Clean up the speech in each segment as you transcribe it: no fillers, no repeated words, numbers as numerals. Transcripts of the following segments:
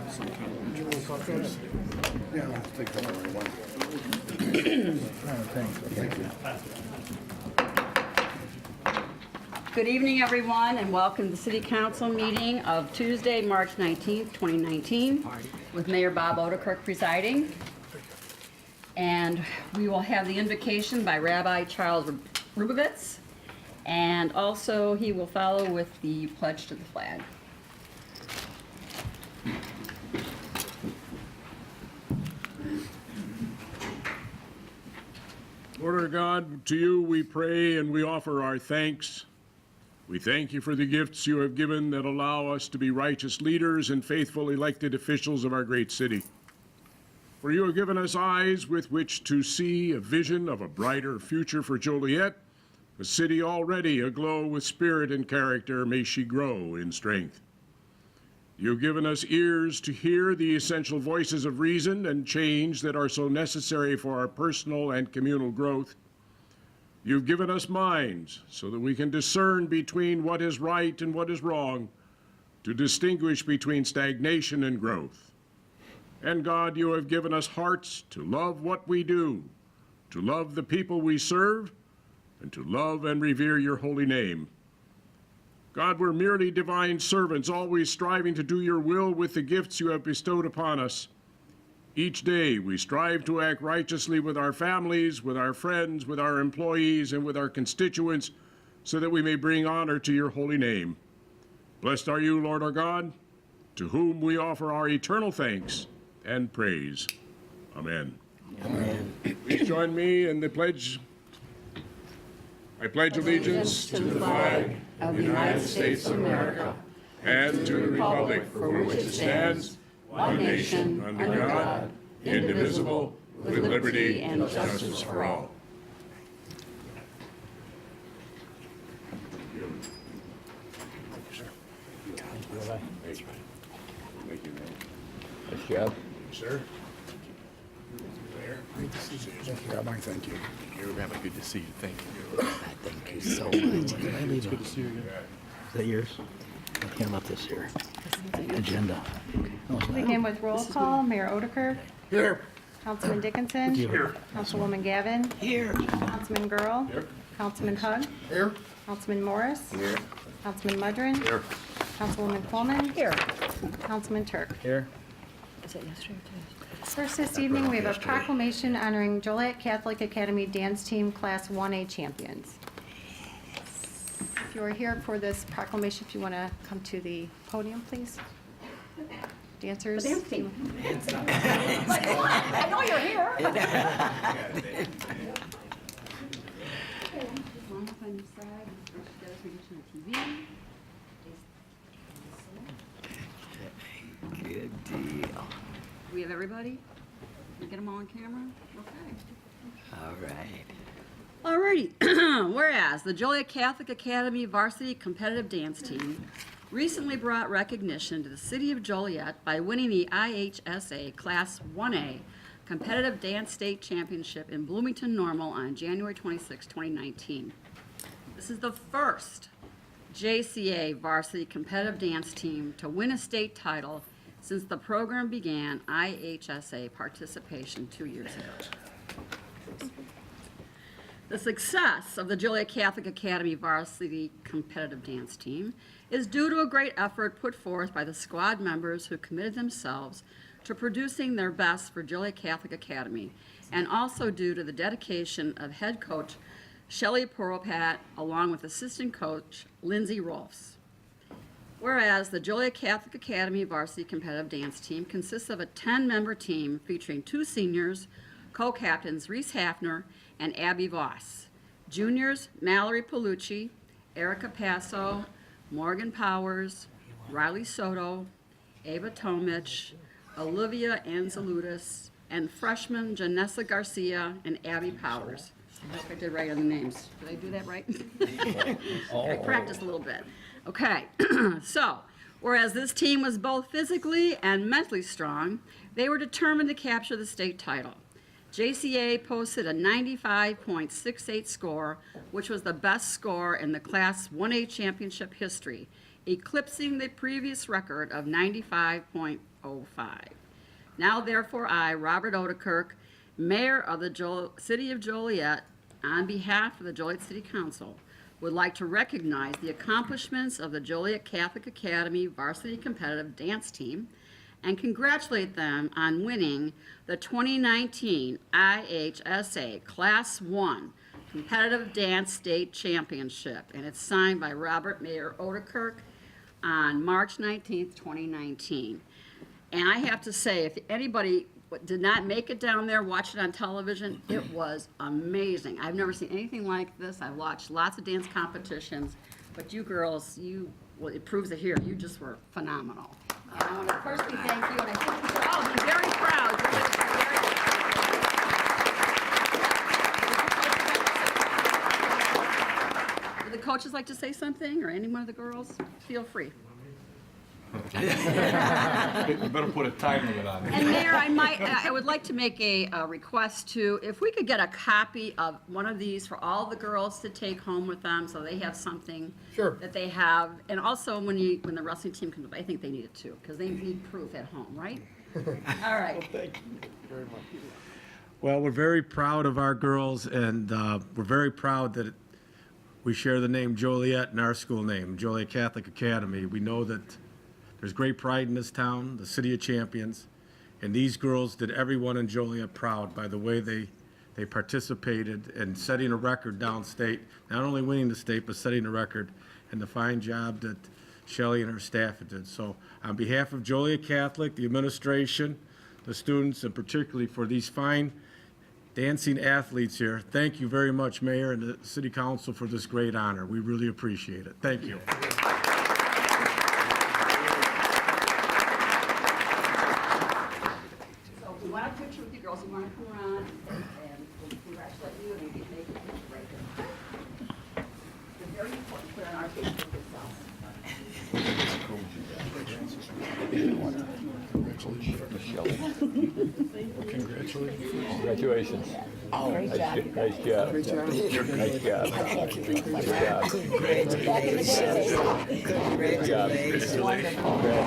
some kind of interest. Yeah, let's take that one. Thank you. Good evening, everyone, and welcome to the City Council meeting of Tuesday, March 19th, 2019, with Mayor Bob Odenkirk presiding. And we will have the invocation by Rabbi Charles Rubovitz, and also he will follow with the pledge to the flag. Lord our God, to you we pray and we offer our thanks. We thank you for the gifts you have given that allow us to be righteous leaders and faithful elected officials of our great city. For you have given us eyes with which to see a vision of a brighter future for Joliet, a city already aglow with spirit and character. May she grow in strength. You have given us ears to hear the essential voices of reason and change that are so necessary for our personal and communal growth. You've given us minds so that we can discern between what is right and what is wrong, to distinguish between stagnation and growth. And God, you have given us hearts to love what we do, to love the people we serve, and to love and revere your holy name. God, we're merely divine servants, always striving to do your will with the gifts you have bestowed upon us. Each day we strive to act righteously with our families, with our friends, with our employees, and with our constituents, so that we may bring honor to your holy name. Blessed are you, Lord our God, to whom we offer our eternal thanks and praise. Amen. Amen. Please join me in the pledge. I pledge allegiance to the flag of the United States of America and to the republic for which it stands, one nation, under God, indivisible, with liberty and justice for all. Thank you, man. Nice job. Sir? Great to see you. Thank you, Rabbi. Thank you. Rabbi, good to see you. Thank you. Thank you so much. Can I leave Good to see you again. Is that yours? Okay, how about this here? Agenda. No, it's not. Begin with roll call. Mayor Odenkirk. Here. Councilman Dickinson. Here. Councilwoman Gavin. Here. Councilman Girl. Here. Councilman Hug. Here. Councilman Morris. Here. Councilman Mudrin. Here. Councilwoman Coleman. Here. Councilman Turk. Here. Is that yesterday or today? First this evening, we have a proclamation honoring Joliet Catholic Academy Dance Team Class 1A champions. If you are here for this proclamation, if you want to come to the podium, please. Dancers. The dance team. I know you're here. Good deal. We have everybody? We get them all on camera? Okay. All right. Alrighty. Whereas the Joliet Catholic Academy Varsity Competitive Dance Team recently brought recognition to the city of Joliet by winning the IHSA Class 1A Competitive Dance State Championship in Bloomington Normal on January 26, 2019. This is the first JCA Varsity Competitive Dance Team to win a state title since the program began IHSA participation 2 years ago. The success of the Joliet Catholic Academy Varsity Competitive Dance Team is due to a great effort put forth by the squad members who committed themselves to producing their best for Joliet Catholic Academy, and also due to the dedication of head coach Shelley Poropat along with assistant coach Lindsay Rolfs. Whereas the Joliet Catholic Academy Varsity Competitive Dance Team consists of a 10-member team featuring 2 seniors, co-captains Reese Hafner and Abby Voss, juniors Mallory Palucci, Erica Passo, Morgan Powers, Riley Soto, Ava Tomich, Olivia Anzaludis, and freshmen Janessa Garcia and Abby Powers. I hope I did right on the names. Did I do that right? I practiced a little bit. Okay, so, whereas this team was both physically and mentally strong, they were determined to capture the state title. JCA posted a 95.68 score, which was the best score in the Class 1A championship history, eclipsing the previous record of 95.05. Now therefore I, Robert Odekirk, Mayor of the City of Joliet, on behalf of the Joliet City Council, would like to recognize the accomplishments of the Joliet Catholic Academy Varsity Competitive Dance Team and congratulate them on winning the 2019 IHSA Class 1 Competitive Dance State Championship. And it's signed by Robert Mayor Odekirk on March 19th, 2019. And I have to say, if anybody did not make it down there, watch it on television, it was amazing. I've never seen anything like this. I've watched lots of dance competitions, but you girls, well, it proves it here. You just were phenomenal. And I want to personally thank you, and I think we should all be very proud. Would the coaches like to say something, or any one of the girls? Feel free. You better put a time limit on it. And Mayor, I would like to make a request to, if we could get a copy of one of these for all the girls to take home with them, so they have something Sure. that they have. And also, when the wrestling team comes up, I think they need it too, because they need proof at home, right? All right. Well, we're very proud of our girls, and we're very proud that we share the name Joliet in our school name, Joliet Catholic Academy. We know that there's great pride in this town, the City of Champions, and these girls did everyone in Joliet proud by the way they participated in setting a record downstate, not only winning the state, but setting a record, and the fine job that Shelley and her staff did. So on behalf of Joliet Catholic, the administration, the students, and particularly for these fine dancing athletes here, thank you very much, Mayor and the City Council, for this great honor. We really appreciate it. Thank you. So if we want a picture with you girls, you want to come around, and we'll congratulate you, and maybe make a picture right there. It's very important to put on our Facebook itself. Congratulations. Nice job. Nice job. Nice job.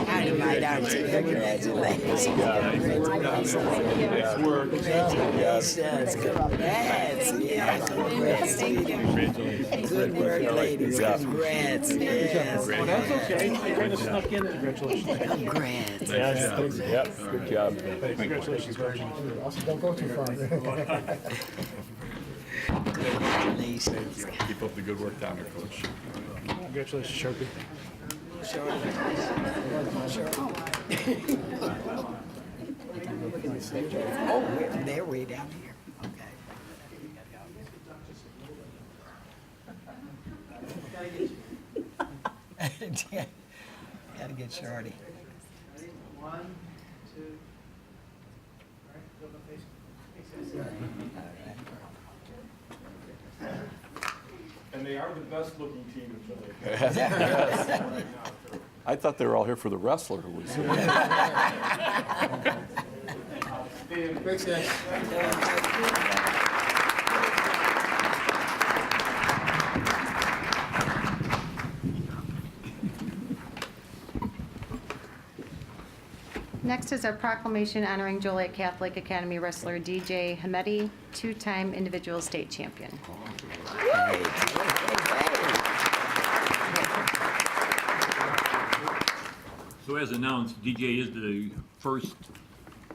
I invite our team. Congratulations. Nice work. Congratulations. Congrats. Yeah, congrats to you. Good work, ladies. Congrats. Yes. That's okay. You kind of snuck in. Congratulations. Congrats. Yep, good job. Congratulations. Also, don't go too far. Congratulations. Keep up the good work down there, Coach. Congratulations, Sharpie. Oh, they're way down here. Okay. Gotta get Shorty. One, two. And they are the best looking team in Joliet. I thought they were all here for the wrestler who was here. Thanks, guys. Next is a proclamation honoring Joliet Catholic Academy wrestler DJ Hamedi, two-time individual state champion. So as announced, DJ is the first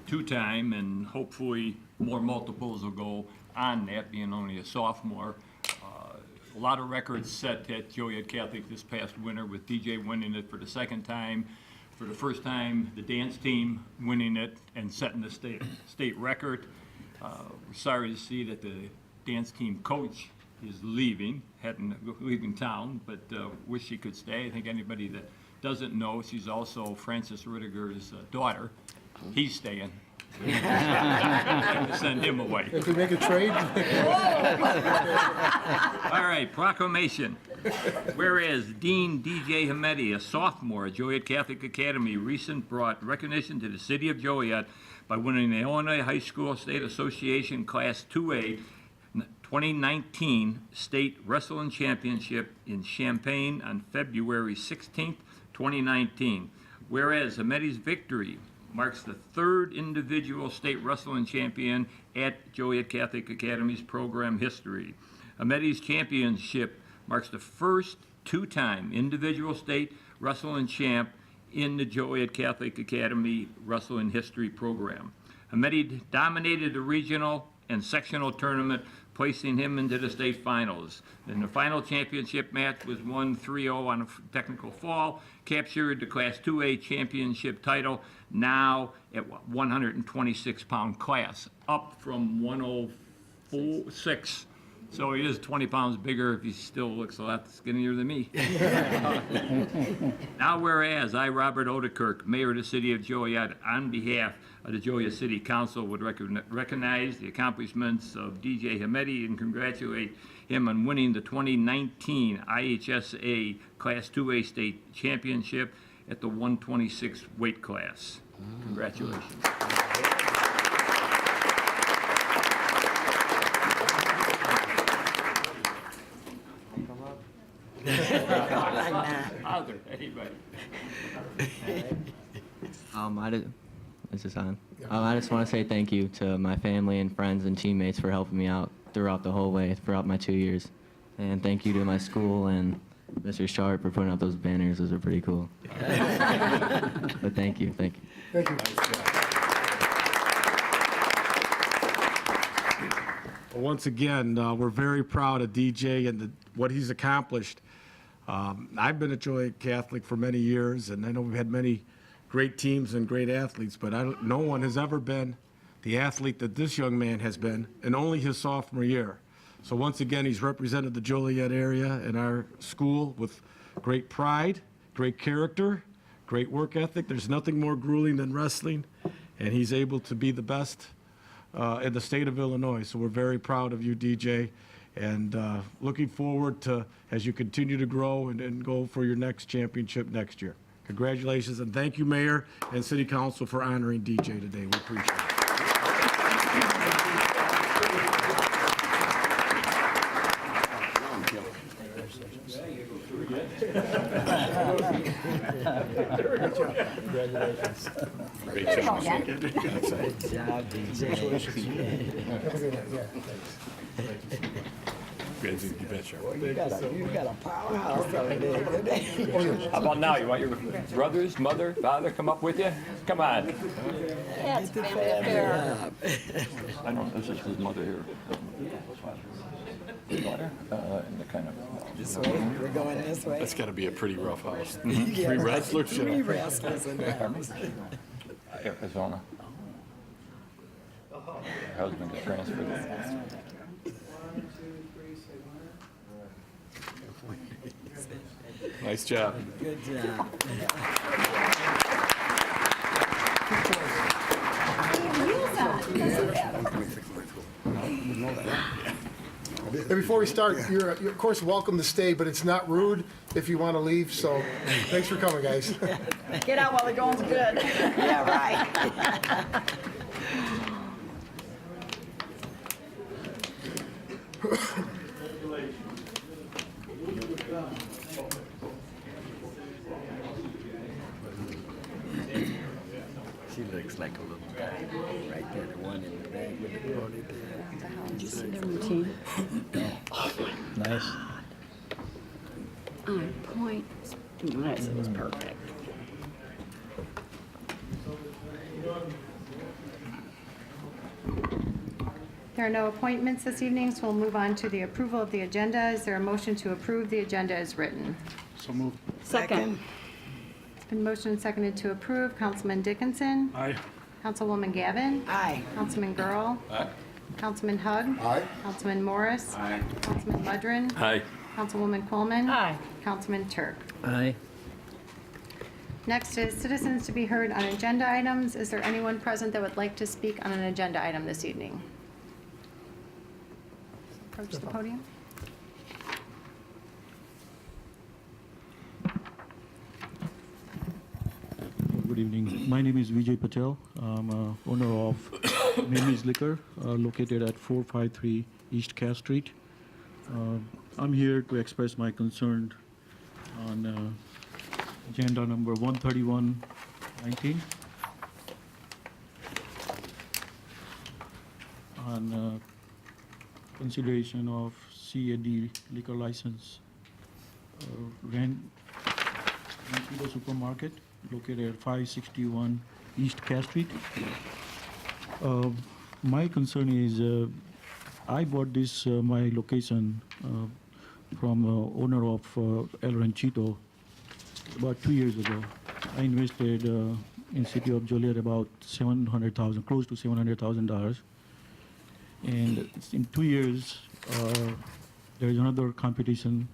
two-time, and hopefully more multiples will go on that, being only a sophomore. A lot of records set at Joliet Catholic this past winter, with DJ winning it for the second time. For the first time, the dance team winning it and setting the state record. We're sorry to see that the dance team coach is leaving town, but wish she could stay. I think anybody that doesn't know, she's also Francis Rudiger's daughter. He's staying. Send him away. If we make a trade. All right, proclamation. Whereas Dean DJ Hamedi, a sophomore at Joliet Catholic Academy, recently brought recognition to the city of Joliet by winning the Illinois High School State Association Class 2A 2019 State Wrestling Championship in Champaign on February 16th 2019. Whereas Hamedi's victory marks the third individual state wrestling champion at Joliet Catholic Academy's program history. Hamedi's championship marks the first two-time individual state wrestling champ in the Joliet Catholic Academy wrestling history program. Hamedi dominated the regional and sectional tournament, placing him into the state finals. In the final championship match was won 3-0 on a technical fall, captured the Class 2A championship title, now at 126-pound class, up from 106. So he is 20 pounds bigger if he still looks a lot skinnier than me. Now whereas I, Robert Odekirk, Mayor of the City of Joliet, on behalf of the Joliet City Council would recognize the accomplishments of DJ Hamedi and congratulate him on winning the 2019 IHSA Class 2A State Championship at the 126 weight class. Congratulations. Anybody? Is this on? I just want to say thank you to my family and friends and teammates for helping me out throughout the whole way, throughout my 2 years. And thank you to my school and Mr. Sharp for putting up those banners. Those are pretty cool. But thank you, thank you. Thank you. Well, once again, we're very proud of DJ and what he's accomplished. I've been at Joliet Catholic for many years, and I know we've had many great teams and great athletes, but no one has ever been the athlete that this young man has been, and only his sophomore year. So once again, he's represented the Joliet area and our school with great pride, great character, great work ethic. There's nothing more grueling than wrestling, and he's able to be the best in the state of Illinois. So we're very proud of you, DJ, and looking forward to as you continue to grow and go for your next championship next year. Congratulations, and thank you, Mayor and City Council, for honoring DJ today. We appreciate it. Congratulations. Great job. Good job, DJ. You betcha. You got a powerhouse over there. How about now? You want your brothers, mother, father come up with you? Come on. Yeah, it's a family affair. I don't know, this is his mother here. His daughter, and the kind of. This way, we're going this way. That's got to be a pretty rough house. Yeah, Three wrestlers. Three wrestlers in the house. Arizona. Her husband got transferred. 1, 2, 3, say winner. Nice job. Good job. And before we start, you're of course welcome to stay, but it's not rude if you want to leave, so thanks for coming, guys. Get out while the going's good. Yeah, right. She looks like a little guy right there, the one in the bag with the pony there. Did you see their routine? Nice. On point. Nice, it was perfect. There are no appointments this evening, so we'll move on to the approval of the agenda. Is there a motion to approve the agenda as written? So moved. Second. It's been motioned and seconded to approve. Councilman Dickinson? Aye. Councilwoman Gavin? Aye. Councilman Girl? Aye. Councilman Hug? Aye. Councilman Morris? Aye. Councilman Mudrin? Hi. Councilwoman Coleman? Aye. Councilman Turk. Aye. Next is citizens to be heard on agenda items. Is there anyone present that would like to speak on an agenda item this evening? Approach the podium. Good evening. My name is Vijay Patel. I'm owner of Mimi's Liquor, located at 453 East Cass Street. I'm here to express my concern on agenda number 13119 on consideration of CAD liquor license Ranchito Supermarket located at 561 East Cass Street. My concern is I bought this my location from owner of El Ranchito about 2 years ago. I invested in city of Joliet about $700,000, close to $700,000. And in 2 years, there is another competition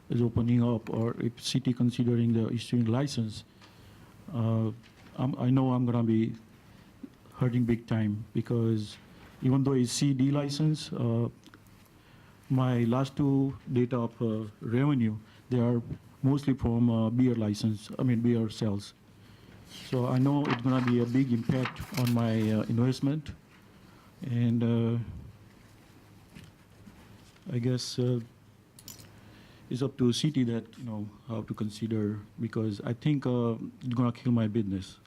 is opening up, or if city considering the issuing license, I know I'm gonna be hurting big time, because even though it's CD license, my last two data of revenue, they are mostly from beer license, beer sales. So I know it's gonna be a big impact on my investment, and I guess it's up to city that, how to consider, because I think it's gonna kill my business.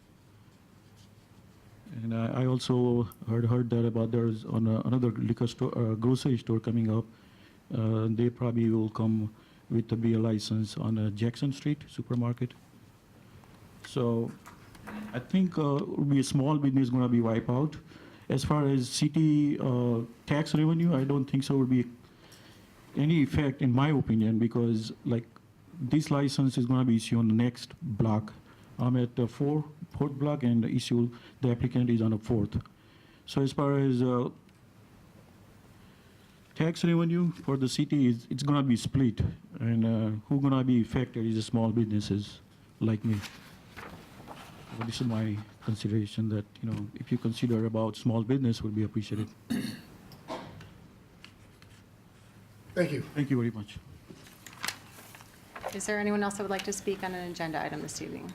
And I also heard that about there's on another liquor store, grocery store coming up. They probably will come with a beer license on Jackson Street supermarket. So I think will be a small business going to be wiped out. As far as city tax revenue, I don't think so will be any effect in my opinion, because like this license is going to be issued on the next block. I'm at the fourth block, and the applicant is on the fourth. So as far as tax revenue for the city, it's going to be split, and who's going to be affected is the small businesses like me. So this is my consideration, that if you consider about small business, would be appreciated. Thank you. Thank you very much. Is there anyone else that would like to speak on an agenda item this evening?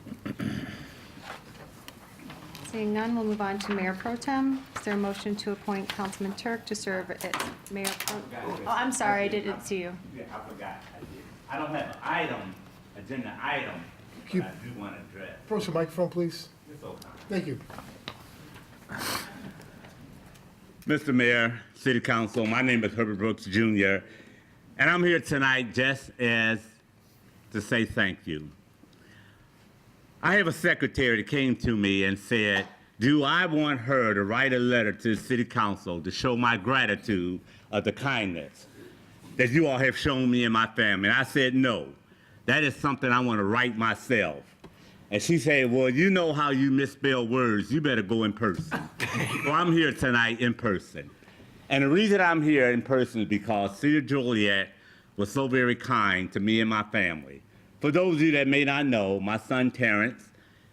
Seeing none, we'll move on to Mayor Pro Tem. Is there a motion to appoint Councilman Turk to serve as Mayor Pro? Oh, I'm sorry, I didn't see you. Yeah, I forgot. I don't have an agenda item, but I do want to address. Approach the microphone, please. It's okay. Thank you. Mr. Mayor, City Council, my name is Herbert Brooks Jr., and I'm here tonight just as to say thank you. I have a secretary that came to me and said, do I want her to write a letter to the City Council to show my gratitude of the kindness that you all have shown me and my family? And I said, no, that is something I want to write myself. And she said, well, you know how you misspell words, you better go in person. So I'm here tonight in person. And the reason I'm here in person is because City of Joliet was so very kind to me and my family. For those of you that may not know, my son Terrence,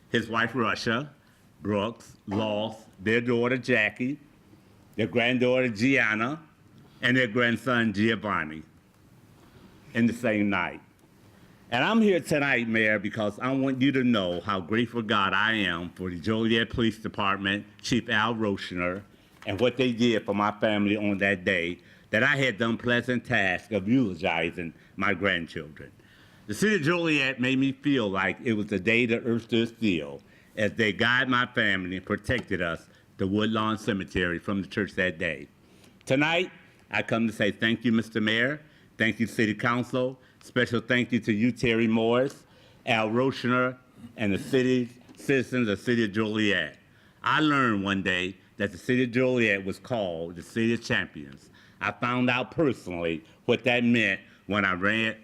his wife Russia, Brooks, lost their daughter Jackie, their granddaughter Gianna, and their grandson Giovanni in the same night. And I'm here tonight, Mayor, because I want you to know how grateful God I am for the Joliet Police Department, Chief Al Roshner, and what they did for my family on that day, that I had the unpleasant task of eulogizing my grandchildren. The City of Joliet made me feel like it was the day the earth stood still, as they guided my family and protected us to Woodlawn Cemetery from the church that day. Tonight, I come to say thank you, Mr. Mayor. Thank you, City Council. Special thank you to you, Terry Morris, Al Roshner, and the citizens of the City of Joliet. I learned one day that the City of Joliet was called the City of Champions. I found out personally what that meant when I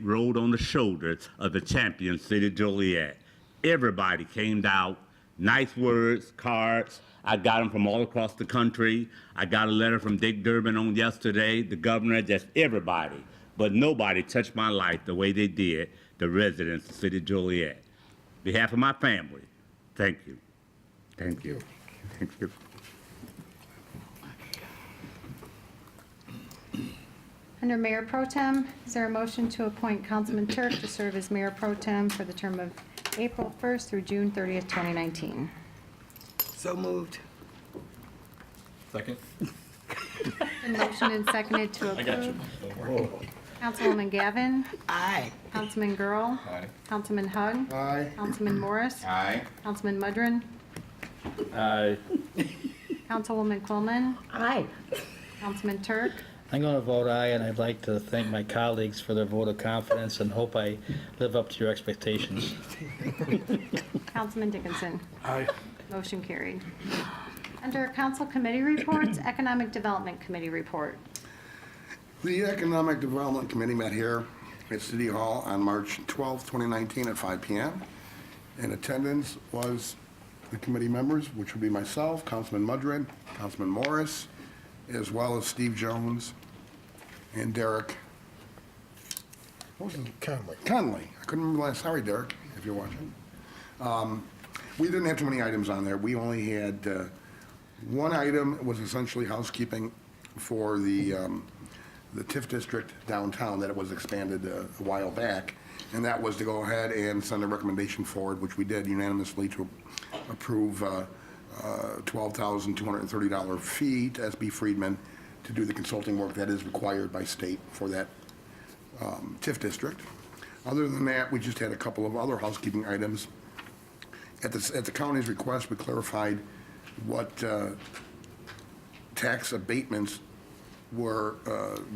rode on the shoulders of the champion City of Joliet. Everybody came out, nice words, cards. I got them from all across the country. I got a letter from Dick Durbin on yesterday, the governor, just everybody. But nobody touched my life the way they did the residents of the City of Joliet. On behalf of my family, thank you. Thank you. Thank you. Under Mayor Pro Tem, is there a motion to appoint Councilman Turk to serve as Mayor Pro Tem for the term of April 1st through June 30th, 2019? So moved. Second? A motion and seconded to approve. Councilwoman Gavin. Aye. Councilman Girl. Aye. Councilman Hug. Aye. Councilman Morris. Aye. Councilman Mudrin. Aye. Councilwoman Quillman. Aye. Councilman Turk. I'm going to vote aye, and I'd like to thank my colleagues for their vote of confidence and hope I live up to your expectations. Councilman Dickinson. Aye. Motion carried. Under council committee reports, Economic Development Committee report. The Economic Development Committee met here at City Hall on March 12, 2019 at 5 p.m. In attendance was the committee members, which would be myself, Councilman Mudrin, Councilman Morris, as well as Steve Jones and Derek. What was his? Conley. Conley. I couldn't remember last. Sorry, Derek, if you're watching. We didn't have too many items on there. We only had one item was essentially housekeeping for the TIF district downtown that it was expanded a while back, and that was to go ahead and send a recommendation forward, which we did unanimously, to approve $12,230 fee to SB Friedman to do the consulting work that is required by state for that TIF district. Other than that, we just had a couple of other housekeeping items. At the county's request, we clarified what tax abatements were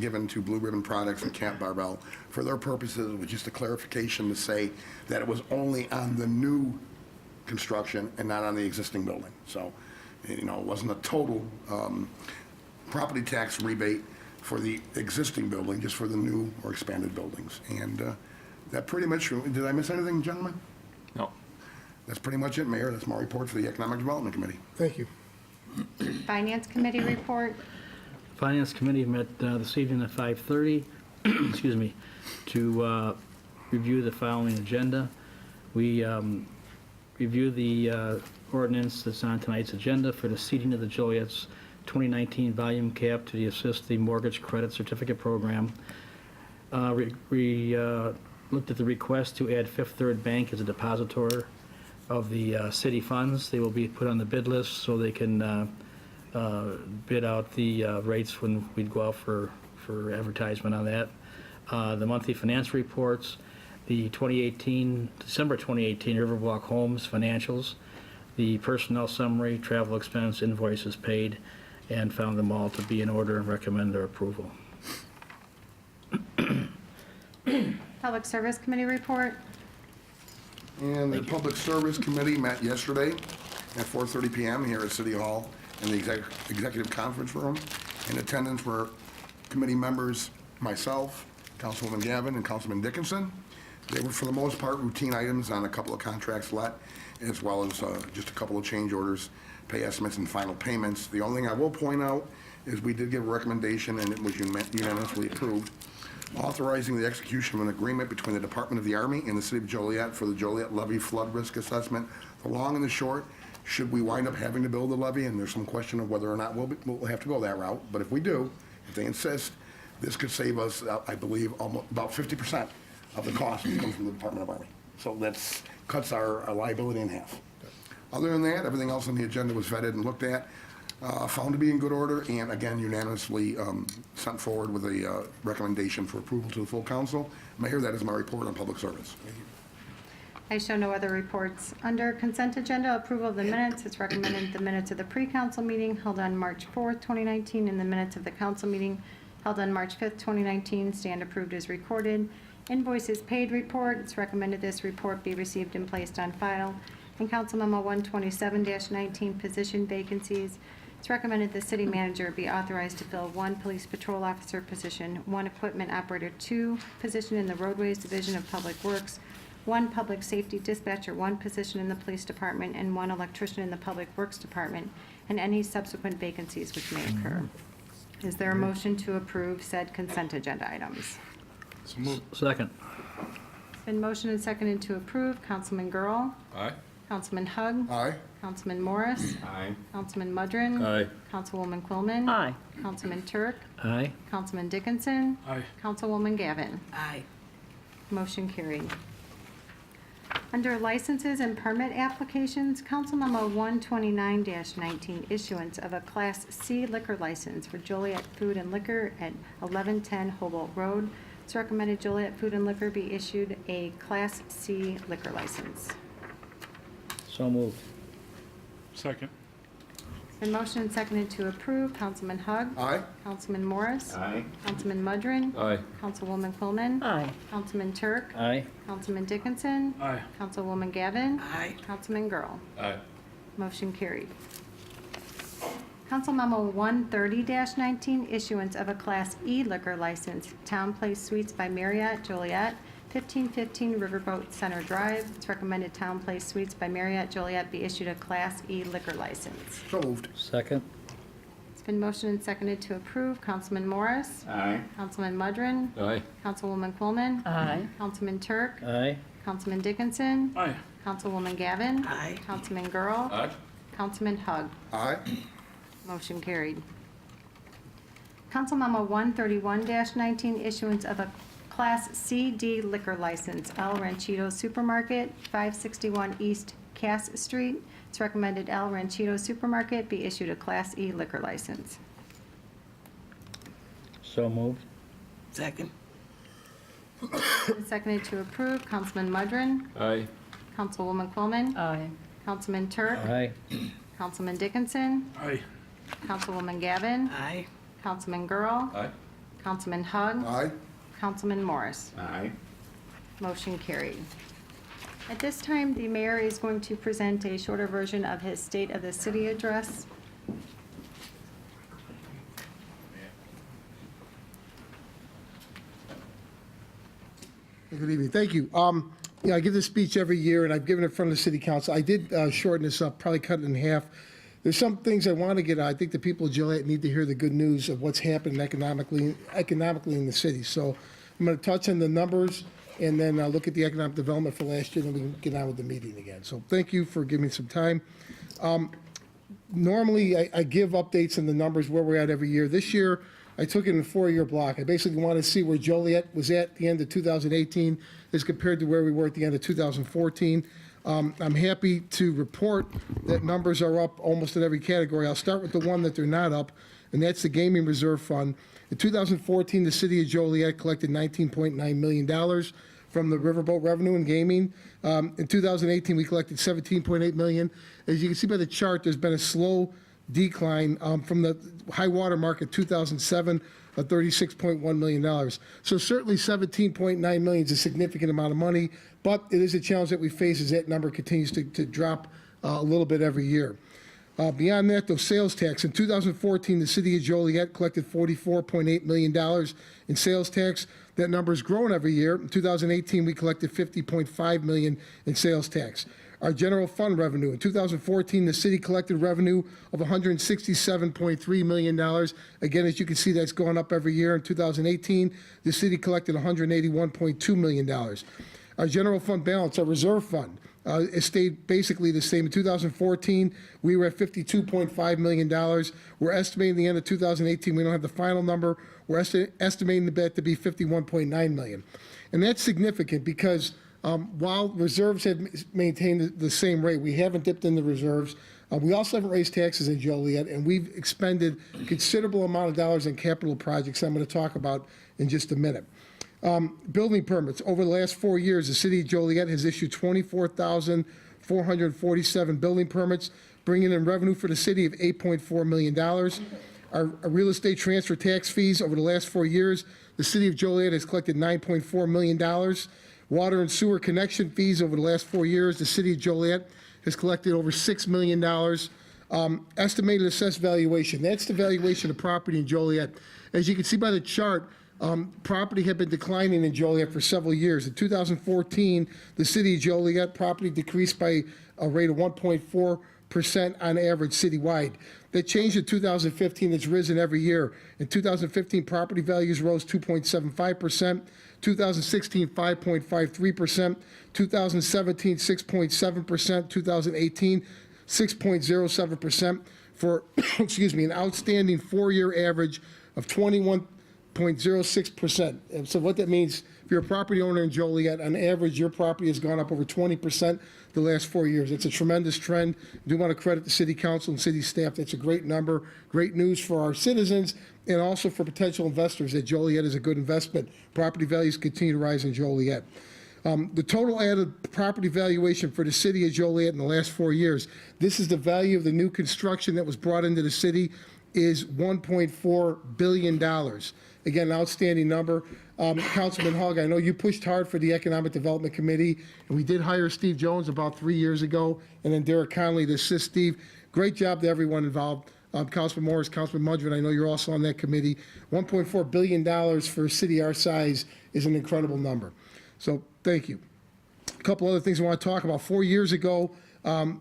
given to Blue Ribbon Products and Camp Barbell. For their purposes, it was just a clarification to say that it was only on the new construction and not on the existing building. So, it wasn't a total property tax rebate for the existing building, just for the new or expanded buildings. And that pretty much, did I miss anything, gentlemen? No. That's pretty much it, Mayor. That's my report for the Economic Development Committee. Thank you. Finance Committee report. Finance Committee met this evening at 5:30, excuse me, to review the following agenda. We review the ordinance that's on tonight's agenda for the seating of the Joliet's 2019 volume cap to assist the mortgage credit certificate program. We looked at the request to add Fifth Third Bank as a depositor of the city funds. They will be put on the bid list so they can bid out the rates when we go out for advertisement on that. The monthly finance reports, the December 2018 Riverwalk Homes financials, the personnel summary, travel expense, invoices paid, and found them all to be in order and recommend their approval. Public Service Committee report. And the Public Service Committee met yesterday at 4:30 p.m. here at City Hall in the executive conference room. In attendance were committee members, myself, Councilwoman Gavin, and Councilman Dickinson. They were, for the most part, routine items on a couple of contracts let, as well as just a couple of change orders, pay estimates, and final payments. The only thing I will point out is we did give a recommendation, and it was unanimously approved, authorizing the execution of an agreement between the Department of the Army and the City of Joliet for the Joliet levee flood risk assessment. The long and the short, should we wind up having to build the levee, and there's some question of whether or not we'll have to go that route, but if we do, if they insist, this could save us, I believe, almost about 50% of the cost that comes from the Department of Army. So that cuts our liability in half. Other than that, everything else on the agenda was vetted and looked at, found to be in good order, and again, unanimously sent forward with a recommendation for approval to the full council. Mayor, that is my report on public service. I show no other reports. Under consent agenda, approval of the minutes. It's recommended the minutes of the pre-council meeting held on March 4th, 2019, and the minutes of the council meeting held on March 5th, 2019, stand approved as recorded. Invoices paid report. It's recommended this report be received and placed on file. And Council Memo 127-19, position vacancies. It's recommended the city manager be authorized to fill 1 police patrol officer position, 1 equipment operator 2 position in the roadways division of public works, 1 public safety dispatcher 1 position in the police department, and 1 electrician in the public works department, and any subsequent vacancies which may occur. Is there a motion to approve said consent agenda items? Second. It's been motioned and seconded to approve. Councilman Girl. Aye. Councilman Hug. Aye. Councilman Morris. Aye. Councilman Mudrin. Aye. Councilwoman Quillman. Aye. Councilman Turk. Aye. Councilman Dickinson. Aye. Councilwoman Gavin. Aye. Motion carried. Under licenses and permit applications, Council Memo 129-19, issuance of a Class C liquor license for Joliet Food and Liquor at 1110 Hobart Road. It's recommended Joliet Food and Liquor be issued a Class C liquor license. So moved. Second. It's been motioned and seconded to approve. Councilman Hug. Aye. Councilman Morris. Aye. Councilman Mudrin. Aye. Councilwoman Coleman. Aye. Councilman Turk. Aye. Councilman Dickinson. Aye. Councilwoman Gavin. Aye. Councilman Girl. Aye. Motion carried. Council Memo 130-19, issuance of a Class E liquor license, Town Place Suites by Marriott, Joliet, 1515 Riverboat Center Drive. It's recommended Town Place Suites by Marriott, Joliet be issued a Class E liquor license. So moved. Second. It's been motioned and seconded to approve. Councilman Morris. Aye. Councilman Mudrin. Aye. Councilwoman Coleman. Aye. Councilman Turk. Aye. Councilman Dickinson. Aye. Councilwoman Gavin. Aye. Councilman Girl. Aye. Councilman Hug. Aye. Motion carried. Council Memo 131-19, issuance of a Class CD liquor license, El Ranchito Supermarket, 561 East Cass Street. It's recommended El Ranchito Supermarket be issued a Class E liquor license. So moved. Second. Seconded to approve. Councilman Mudrin. Aye. Councilwoman Coleman. Aye. Councilman Turk. Aye. Councilman Dickinson. Aye. Councilwoman Gavin. Aye. Councilman Girl. Aye. Councilman Hug. Aye. Councilman Morris. Aye. Motion carried. At this time, the mayor is going to present a shorter version of his State of the City address. Good evening. Thank you. I give this speech every year, and I've given it in front of the city council. I did shorten this up, probably cut it in half. There's some things I want to get out. I think the people of Joliet need to hear the good news of what's happening economically in the city. So I'm going to touch on the numbers and then look at the economic development for last year, and then we can get on with the meeting again. So thank you for giving me some time. Normally, I give updates on the numbers where we're at every year. This year, I took it in a 4-year block. I basically wanted to see where Joliet was at the end of 2018 as compared to where we were at the end of 2014. I'm happy to report that numbers are up almost in every category. I'll start with the one that they're not up, and that's the Gaming Reserve Fund. In 2014, the city of Joliet collected $19.9 million from the riverboat revenue and gaming. In 2018, we collected $17.8 million. As you can see by the chart, there's been a slow decline from the high water mark in 2007 of $36.1 million. So certainly $17.9 million is a significant amount of money, but it is a challenge that we face as that number continues to drop a little bit every year. Beyond that, though, sales tax. In 2014, the city of Joliet collected $44.8 million in sales tax. That number has grown every year. In 2018, we collected $50.5 million in sales tax. Our general fund revenue. In 2014, the city collected revenue of $167.3 million. Again, as you can see, that's going up every year. In 2018, the city collected $181.2 million. Our general fund balance, our reserve fund, it stayed basically the same. In 2014, we were at $52.5 million. We're estimating the end of 2018, we don't have the final number, we're estimating the bet to be $51.9 million. And that's significant because while reserves have maintained the same rate, we haven't dipped in the reserves. We also haven't raised taxes in Joliet, and we've expended a considerable amount of dollars in capital projects I'm going to talk about in just a minute. Building permits. Over the last 4 years, the city of Joliet has issued 24,447 building permits, bringing in revenue for the city of $8.4 million. Our real estate transfer tax fees over the last 4 years, the city of Joliet has collected $9.4 million. Water and sewer connection fees over the last 4 years, the city of Joliet has collected over $6 million. Estimated assessed valuation. That's the valuation of property in Joliet. As you can see by the chart, property had been declining in Joliet for several years. In 2014, the city of Joliet property decreased by a rate of 1.4% on average citywide. That changed in 2015. It's risen every year. In 2015, property values rose 2.75%. 2016, 5.53%. 2017, 6.7%. 2018, 6.07% for, an outstanding 4-year average of 21.06%. And so what that means, if you're a property owner in Joliet, on average, your property has gone up over 20% the last 4 years. It's a tremendous trend. I do want to credit the city council and city staff. That's a great number, great news for our citizens and also for potential investors that Joliet is a good investment. Property values continue to rise in Joliet. The total added property valuation for the city of Joliet in the last 4 years, this is the value of the new construction that was brought into the city, is $1.4 billion. Again, an outstanding number. Councilman Hogg, I know you pushed hard for the Economic Development Committee, and we did hire Steve Jones about 3 years ago, and then Derek Conley to assist Steve. Great job to everyone involved. Councilman Morris, Councilman Mudgett, I know you're also on that committee. $1.4 billion for a city our size is an incredible number. So thank you. A couple other things I want to talk about. 4 years ago,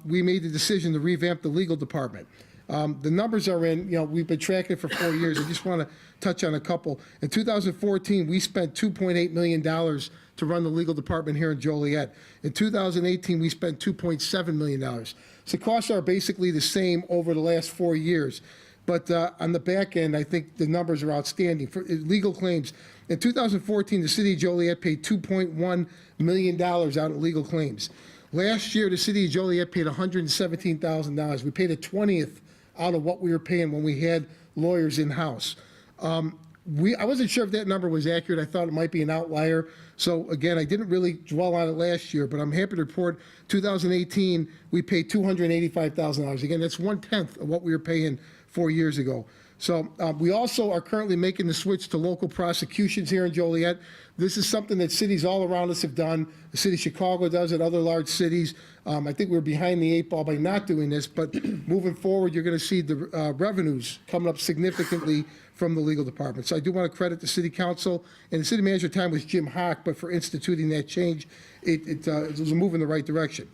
we made the decision to revamp the legal department. The numbers are in, we've been tracking it for 4 years. I just want to touch on a couple. In 2014, we spent $2.8 million to run the legal department here in Joliet. In 2018, we spent $2.7 million. So costs are basically the same over the last 4 years. But on the back end, I think the numbers are outstanding. For legal claims, in 2014, the city of Joliet paid $2.1 million out in legal claims. Last year, the city of Joliet paid $117,000. We paid a 20th out of what we were paying when we had lawyers in-house. I wasn't sure if that number was accurate. I thought it might be an outlier. So again, I didn't really dwell on it last year, but I'm happy to report 2018, we paid $285,000. Again, that's 1/10 of what we were paying 4 years ago. So we also are currently making the switch to local prosecutions here in Joliet. This is something that cities all around us have done. The city of Chicago does it, other large cities. I think we're behind the 8 ball by not doing this, but moving forward, you're going to see the revenues coming up significantly from the legal department. So I do want to credit the city council, and the city manager at the time was Jim Hock, but for instituting that change, it was a move in the right direction.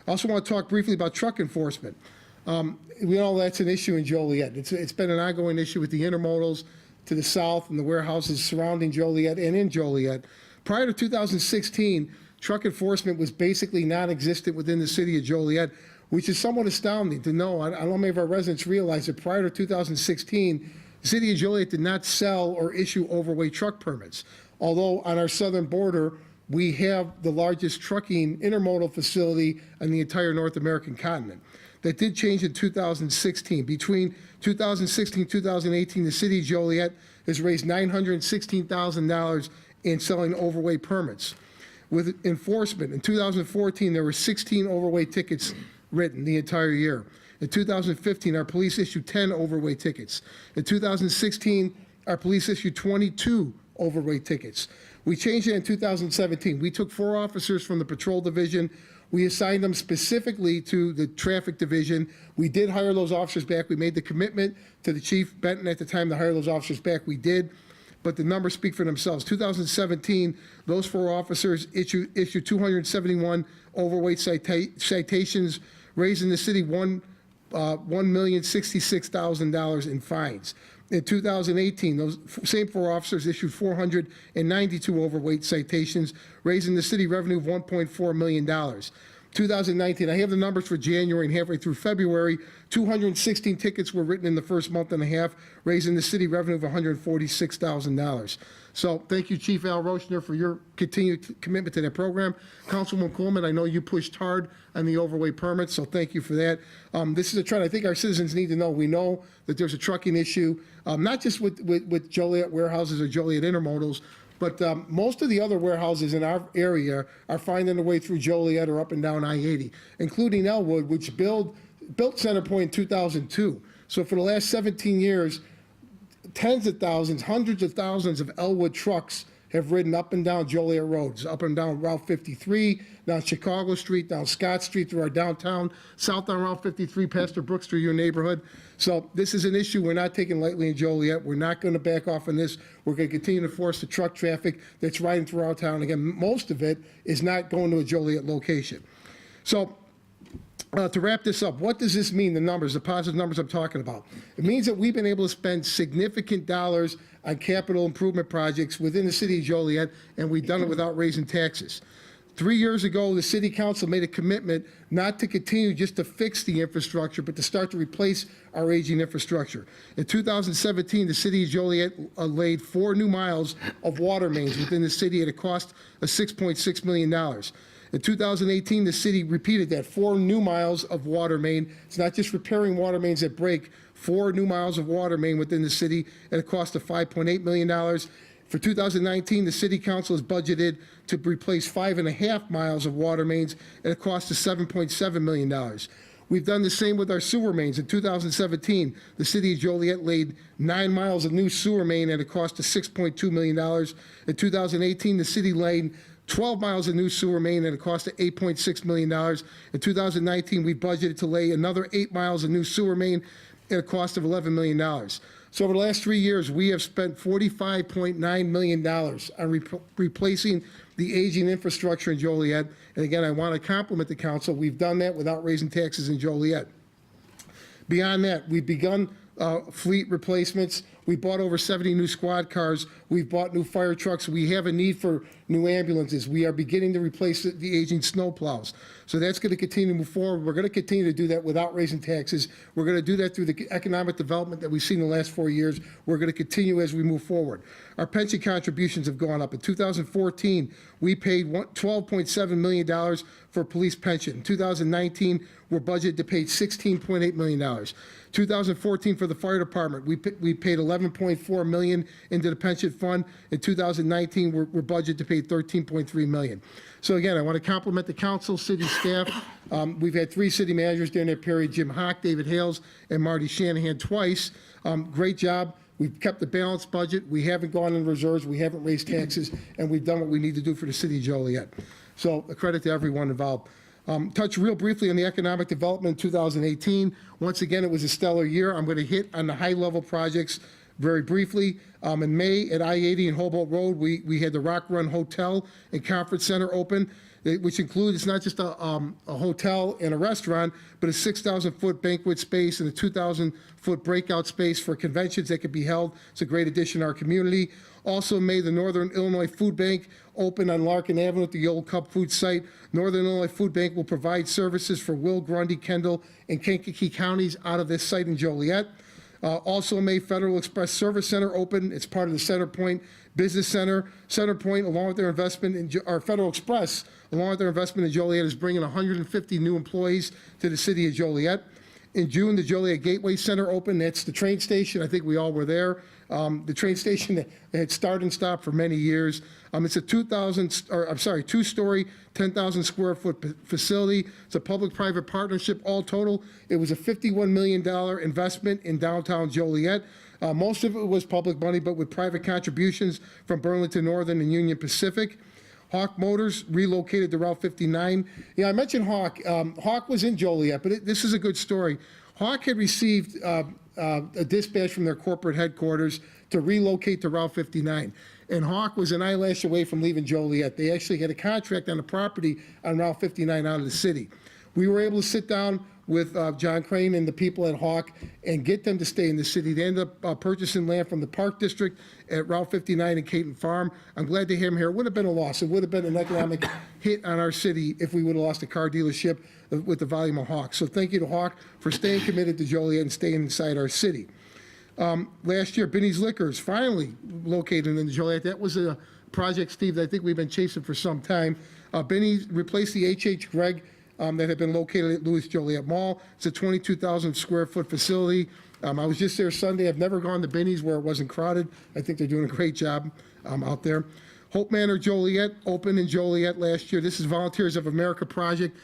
I also want to talk briefly about truck enforcement. We know that's an issue in Joliet. It's been an ongoing issue with the intermodals to the south and the warehouses surrounding Joliet and in Joliet. Prior to 2016, truck enforcement was basically non-existent within the city of Joliet, which is somewhat astounding to know. I don't know if many of our residents realize that prior to 2016, the city of Joliet did not sell or issue overweight truck permits. Although on our southern border, we have the largest trucking intermodal facility on the entire North American continent. That did change in 2016. Between 2016 and 2018, the city of Joliet has raised $916,000 in selling overweight permits. With enforcement, in 2014, there were 16 overweight tickets written the entire year. In 2015, our police issued 10 overweight tickets. In 2016, our police issued 22 overweight tickets. We changed it in 2017. We took 4 officers from the patrol division. We assigned them specifically to the traffic division. We did hire those officers back. We made the commitment to the Chief Benton at the time to hire those officers back. We did, but the numbers speak for themselves. 2017, those 4 officers issued 271 overweight citations, raising the city $1,066,000 in fines. In 2018, those same 4 officers issued 492 overweight citations, raising the city revenue of $1.4 million. 2019, I have the numbers for January and halfway through February. 216 tickets were written in the first month and a half, raising the city revenue of $146,000. So thank you, Chief Al Rochner, for your continued commitment to that program. Councilman Coleman, I know you pushed hard on the overweight permits, so thank you for that. This is a trend I think our citizens need to know. We know that there's a trucking issue, not just with Joliet warehouses or Joliet intermodals, but most of the other warehouses in our area are finding their way through Joliet or up and down I-80, including Elwood, which built Centerpoint in 2002. So for the last 17 years, tens of thousands, hundreds of thousands of Elwood trucks have ridden up and down Joliet roads, up and down Route 53, down Chicago Street, down Scott Street through our downtown, south on Route 53, Pastor Brooks through your neighborhood. So this is an issue we're not taking lightly in Joliet. We're not going to back off on this. We're going to continue to force the truck traffic that's riding through our town. Again, most of it is not going to a Joliet location. So to wrap this up, what does this mean, the numbers, the positive numbers I'm talking about? It means that we've been able to spend significant dollars on capital improvement projects within the city of Joliet, and we've done it without raising taxes. 3 years ago, the city council made a commitment not to continue just to fix the infrastructure, but to start to replace our aging infrastructure. In 2017, the city of Joliet laid 4 new miles of water mains within the city at a cost of $6.6 million. In 2018, the city repeated that, 4 new miles of water main. It's not just repairing water mains that break, 4 new miles of water main within the city at a cost of $5.8 million. For 2019, the city council has budgeted to replace 5.5 miles of water mains at a cost of $7.7 million. We've done the same with our sewer mains. In 2017, the city of Joliet laid 9 miles of new sewer main at a cost of $6.2 million. In 2018, the city laid 12 miles of new sewer main at a cost of $8.6 million. In 2019, we budgeted to lay another 8 miles of new sewer main at a cost of $11 million. So over the last 3 years, we have spent $45.9 million on replacing the aging infrastructure in Joliet. And again, I want to compliment the council. We've done that without raising taxes in Joliet. Beyond that, we've begun fleet replacements. We bought over 70 new squad cars. We've bought new fire trucks. We have a need for new ambulances. We are beginning to replace the aging snow plows. So that's going to continue to move forward. We're going to continue to do that without raising taxes. We're going to do that through the economic development that we've seen in the last 4 years. We're going to continue as we move forward. Our pension contributions have gone up. In 2014, we paid $12.7 million for police pension. In 2019, we're budgeted to pay $16.8 million. 2014 for the fire department, we paid $11.4 million into the pension fund. In 2019, we're budgeted to pay $13.3 million. So again, I want to compliment the council, city staff. We've had 3 city managers during that period: Jim Hawk, David Hales, and Marty Shanahan twice. Great job. We've kept the balanced budget. We haven't gone in reserves. We haven't raised taxes, and we've done what we need to do for the city of Joliet. So a credit to everyone involved. Touch real briefly on the economic development in 2018. Once again, it was a stellar year. I'm going to hit on the high-level projects very briefly. In May at I-80 and Hobart Road, we had the Rock Run Hotel and Conference Center open, which includes, it's not just a hotel and a restaurant, but a 6,000-foot banquet space and a 2,000-foot breakout space for conventions that could be held. It's a great addition to our community. Also in May, the Northern Illinois Food Bank opened on Larkin Avenue at the old Cup Food site. Northern Illinois Food Bank will provide services for Will, Grundy, Kendall, and Kankakee counties out of this site in Joliet. Also in May, Federal Express Service Center opened. It's part of the Center Point Business Center. Center Point, along with their investment in, or Federal Express, along with their investment in Joliet, is bringing 150 new employees to the city of Joliet. In June, the Joliet Gateway Center opened. That's the train station. I think we all were there. The train station that had start and stop for many years. It's a 2-story, 10,000 square foot facility. It's a public-private partnership. All total, it was a $51 million investment in downtown Joliet. Most of it was public money, but with private contributions from Burlington Northern and Union Pacific. Hawk Motors relocated to Route 59. Yeah, I mentioned Hawk. Hawk was in Joliet, but this is a good story. Hawk had received a dispatch from their corporate headquarters to relocate to Route 59. And Hawk was an eyelash away from leaving Joliet. They actually had a contract on the property on Route 59 out of the city. We were able to sit down with John Crane and the people at Hawk and get them to stay in the city. They ended up purchasing land from the Park District at Route 59 and Caton Farm. I'm glad to have them here. It would have been a loss. It would have been an economic hit on our city if we would have lost a car dealership with the volume of Hawk. So thank you to Hawk for staying committed to Joliet and staying inside our city. Last year, Binny's Liquors finally located in Joliet. That was a project, Steve, that I think we've been chasing for some time. Binny's replaced the H.H. Gregg that had been located at Louis Joliet Mall. It's a 22,000 square foot facility. I was just there Sunday. I've never gone to Binny's where it wasn't crowded. I think they're doing a great job out there. Hope Manor Joliet opened in Joliet last year. This is Volunteers of America project.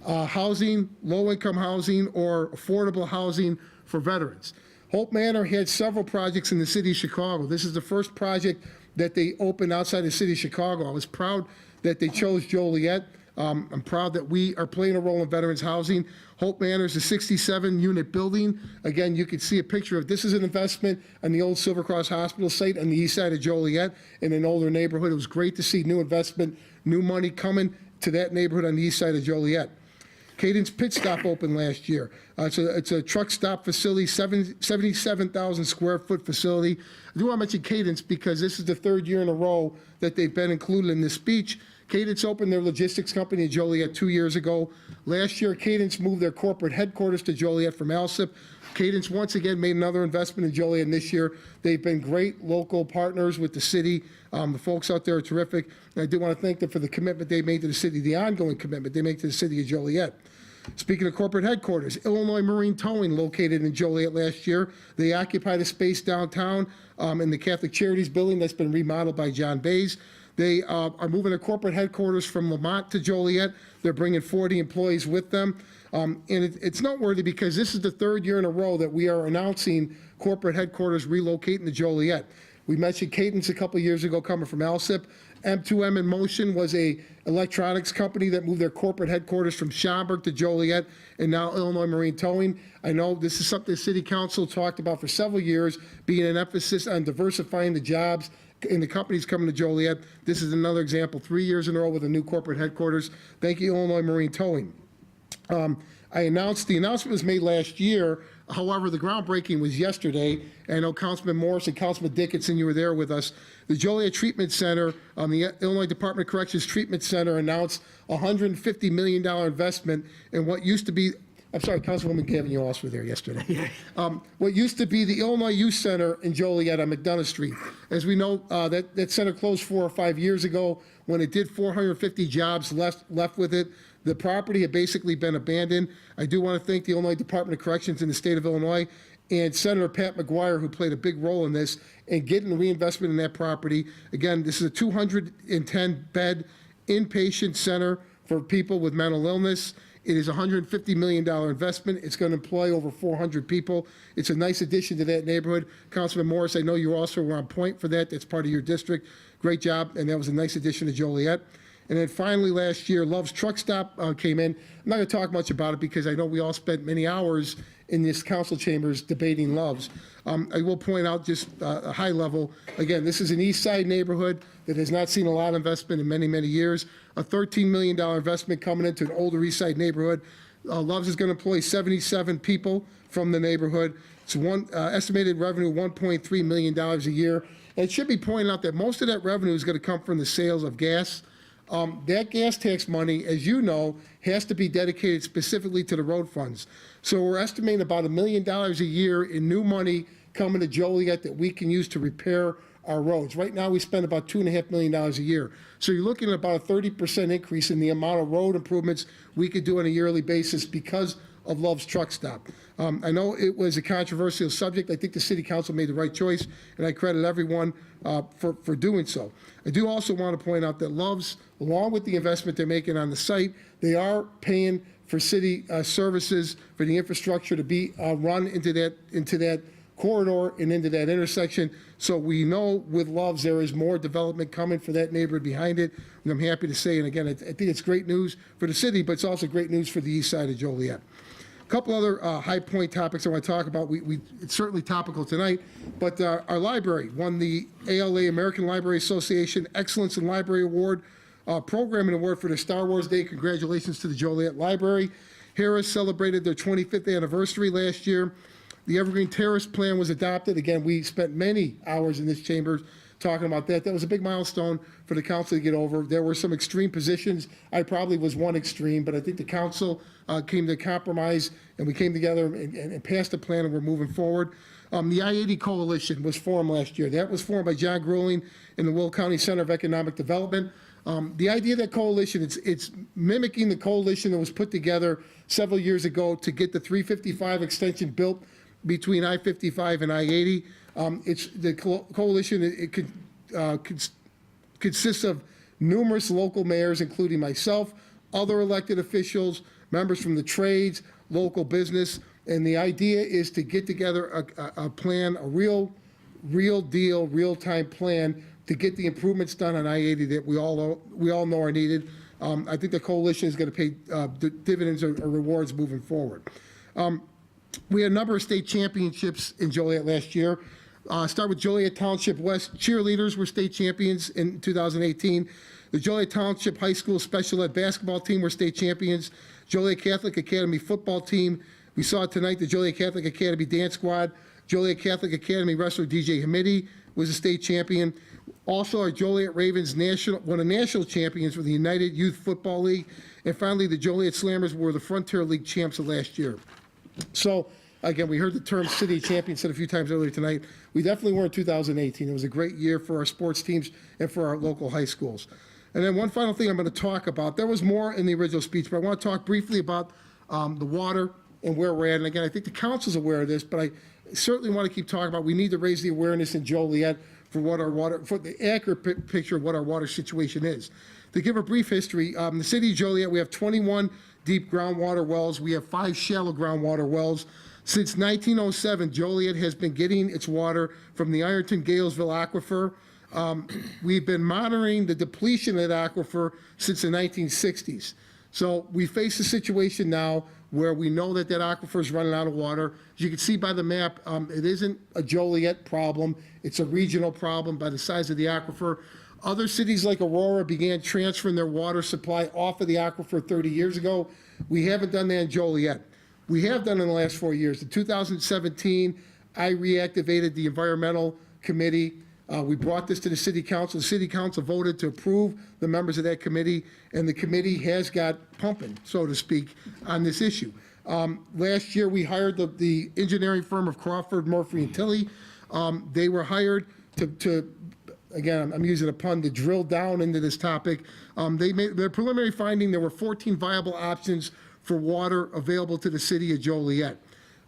Housing, low-income housing, or affordable housing for veterans. Hope Manor had several projects in the city of Chicago. This is the first project that they opened outside the city of Chicago. I was proud that they chose Joliet. I'm proud that we are playing a role in veterans housing. Hope Manor is a 67-unit building. Again, you can see a picture of this is an investment on the old Silver Cross Hospital site on the east side of Joliet in an older neighborhood. It was great to see new investment, new money coming to that neighborhood on the east side of Joliet. Cadence Pit Stop opened last year. It's a truck stop facility, 77,000 square foot facility. I do want to mention Cadence because this is the 3rd year in a row that they've been included in this speech. Cadence opened their logistics company in Joliet 2 years ago. Last year, Cadence moved their corporate headquarters to Joliet from Alsip. Cadence once again made another investment in Joliet, and this year they've been great local partners with the city. The folks out there are terrific. And I do want to thank them for the commitment they made to the city, the ongoing commitment they make to the city of Joliet. Speaking of corporate headquarters, Illinois Marine Towing, located in Joliet last year. They occupied a space downtown in the Catholic Charities building that's been remodeled by John Bays. They are moving their corporate headquarters from Lamont to Joliet. They're bringing 40 employees with them. And it's noteworthy because this is the third year in a row that we are announcing corporate headquarters relocating to Joliet. We mentioned Cadence a couple years ago coming from Alsip. M2M in Motion was a electronics company that moved their corporate headquarters from Schaumburg to Joliet, and now Illinois Marine Towing. I know this is something the City Council talked about for several years, being an emphasis on diversifying the jobs in the companies coming to Joliet. This is another example, 3 years in a row with a new corporate headquarters. Thank you, Illinois Marine Towing. The announcement was made last year. However, the groundbreaking was yesterday. I know Councilman Morris and Councilman Dickinson, you were there with us. The Joliet Treatment Center, the Illinois Department of Corrections Treatment Center announced a $150 million investment in what used to be, I'm sorry, Councilwoman Gavin, you also were there yesterday. What used to be the Illinois Youth Center in Joliet on McDonough Street. As we know, that center closed 4 or 5 years ago. When it did, 450 jobs left with it. The property had basically been abandoned. I do want to thank the Illinois Department of Corrections in the state of Illinois and Senator Pat McGuire, who played a big role in this, and getting reinvestment in that property. Again, this is a 210-bed inpatient center for people with mental illness. It is a $150 million investment. It's going to employ over 400 people. It's a nice addition to that neighborhood. Councilman Morris, I know you also were on point for that. That's part of your district. Great job, and that was a nice addition to Joliet. And then finally, last year, Love's Truck Stop came in. I'm not going to talk much about it because I know we all spent many hours in this council chambers debating Love's. I will point out just a high level. Again, this is an east side neighborhood that has not seen a lot of investment in many, many years. A $13 million investment coming into an older east side neighborhood. Love's is going to employ 77 people from the neighborhood. It's estimated revenue $1.3 million a year. And it should be pointed out that most of that revenue is going to come from the sales of gas. That gas tax money, as you know, has to be dedicated specifically to the road funds. So we're estimating about $1 million a year in new money coming to Joliet that we can use to repair our roads. Right now, we spend about $2.5 million a year. So you're looking at about a 30% increase in the amount of road improvements we could do on a yearly basis because of Love's Truck Stop. I know it was a controversial subject. I think the City Council made the right choice, and I credit everyone for doing so. I do also want to point out that Love's, along with the investment they're making on the site, they are paying for city services for the infrastructure to be run into that corridor and into that intersection. So we know with Love's there is more development coming for that neighborhood behind it. And I'm happy to say, and again, I think it's great news for the city, but it's also great news for the east side of Joliet. A couple other high point topics I want to talk about. It's certainly topical tonight, but our library won the ALA, American Library Association Excellence in Library Award, Programming Award for the Star Wars Day. Congratulations to the Joliet Library. Harris celebrated their 25th anniversary last year. The Evergreen Terrace Plan was adopted. Again, we spent many hours in this chamber talking about that. That was a big milestone for the council to get over. There were some extreme positions. I probably was one extreme, but I think the council came to a compromise, and we came together and passed a plan, and we're moving forward. The I-80 Coalition was formed last year. That was formed by John Grueling and the Will County Center of Economic Development. The idea of that coalition, it's mimicking the coalition that was put together several years ago to get the 355 extension built between I-55 and I-80. It's the coalition. It consists of numerous local mayors, including myself, other elected officials, members from the trades, local business, and the idea is to get together a plan, a real deal, real-time plan to get the improvements done on I-80 that we all know are needed. I think the coalition is going to pay dividends or rewards moving forward. We had a number of state championships in Joliet last year. Start with Joliet Township West cheerleaders were state champions in 2018. The Joliet Township High School Special Ed basketball team were state champions. Joliet Catholic Academy football team. We saw tonight the Joliet Catholic Academy dance squad. Joliet Catholic Academy wrestler DJ Hamidi was a state champion. Also, our Joliet Ravens won a national champions for the United Youth Football League. And finally, the Joliet Slammers were the Frontier League champs of last year. So, again, we heard the term city champion said a few times earlier tonight. We definitely were in 2018. It was a great year for our sports teams and for our local high schools. And then one final thing I'm going to talk about. There was more in the original speech, but I want to talk briefly about the water and where we're at. And again, I think the council's aware of this, but I certainly want to keep talking about we need to raise the awareness in Joliet for the accurate picture of what our water situation is. To give a brief history, the city of Joliet, we have 21 deep groundwater wells. We have 5 shallow groundwater wells. Since 1907, Joliet has been getting its water from the Ironton-Galesville aquifer. We've been monitoring the depletion of that aquifer since the 1960s. So we face a situation now where we know that aquifer is running out of water. As you can see by the map, it isn't a Joliet problem. It's a regional problem by the size of the aquifer. Other cities like Aurora began transferring their water supply off of the aquifer 30 years ago. We haven't done that in Joliet. We have done in the last 4 years. In 2017, I reactivated the environmental committee. We brought this to the city council. The city council voted to approve the members of that committee, and the committee has got pumping, so to speak, on this issue. Last year, we hired the engineering firm of Crawford, Murphy, and Tilley. They were hired to again, I'm using a pun, to drill down into this topic. They made their preliminary finding there were 14 viable options for water available to the city of Joliet.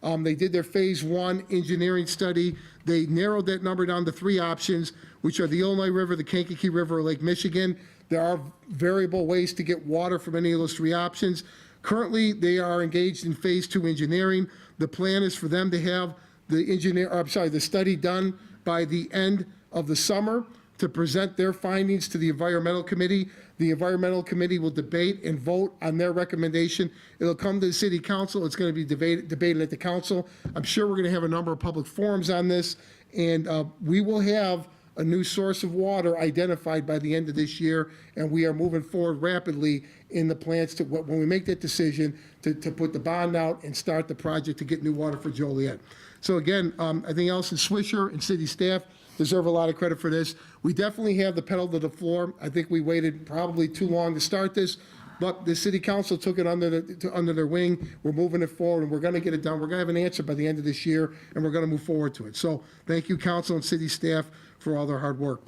They did their phase 1 engineering study. They narrowed that number down to 3 options, which are the Illinois River, the Kankakee River, or Lake Michigan. There are variable ways to get water from any of those 3 options. Currently, they are engaged in phase 2 engineering. The plan is for them to have the study done by the end of the summer to present their findings to the environmental committee. The environmental committee will debate and vote on their recommendation. It'll come to the city council. It's going to be debated at the council. I'm sure we're going to have a number of public forums on this, and we will have a new source of water identified by the end of this year, and we are moving forward rapidly in the plans to, when we make that decision, to put the bond out and start the project to get new water for Joliet. So again, I think Allison Swisher and city staff deserve a lot of credit for this. We definitely have the pedal to the floor. I think we waited probably too long to start this, but the city council took it under their wing. We're moving it forward, and we're going to get it done. We're going to have an answer by the end of this year, and we're going to move forward to it. So thank you, council and city staff, for all their hard work.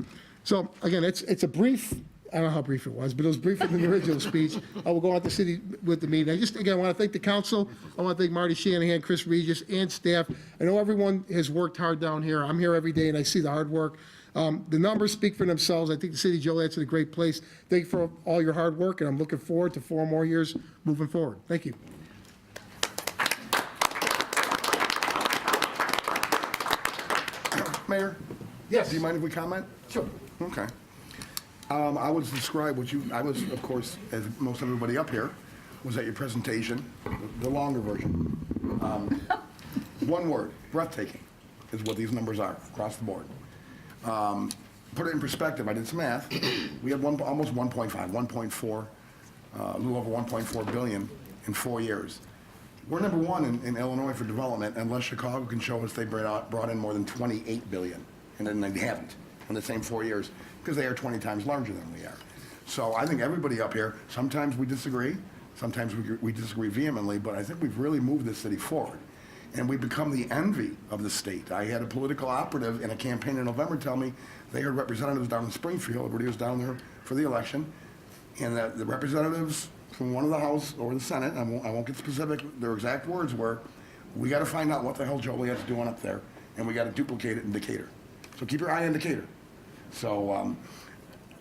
So again, it's a brief, I don't know how brief it was, but it was briefer than the original speech. I will go on to city with the meeting. I want to thank the council. I want to thank Marty Shanahan, Chris Regis, and staff. I know everyone has worked hard down here. I'm here every day, and I see the hard work. The numbers speak for themselves. I think the city of Joliet's in a great place. Thank you for all your hard work, and I'm looking forward to 4 more years moving forward. Thank you. Mayor? Yes. Do you mind if we comment? Sure. Okay. I would describe I was, of course, as most everybody up here, was at your presentation, the longer version. One word, breathtaking, is what these numbers are across the board. Put it in perspective, I did some math. We had almost 1.5, 1.4, a little over 1.4 billion in 4 years. We're number 1 in Illinois for development, unless Chicago can show us they brought in more than 28 billion, and then they haven't in the same 4 years, because they are 20 times larger than we are. So I think everybody up here, sometimes we disagree, sometimes we disagree vehemently, but I think we've really moved this city forward. And we've become the envy of the state. I had a political operative in a campaign in November tell me they heard representatives down in Springfield, everybody was down there for the election, and the representatives from one of the House or the Senate, I won't get specific, their exact words were, we got to find out what the hell Joliet's doing up there, and we got to duplicate it in Decatur. So keep your eye on Decatur. So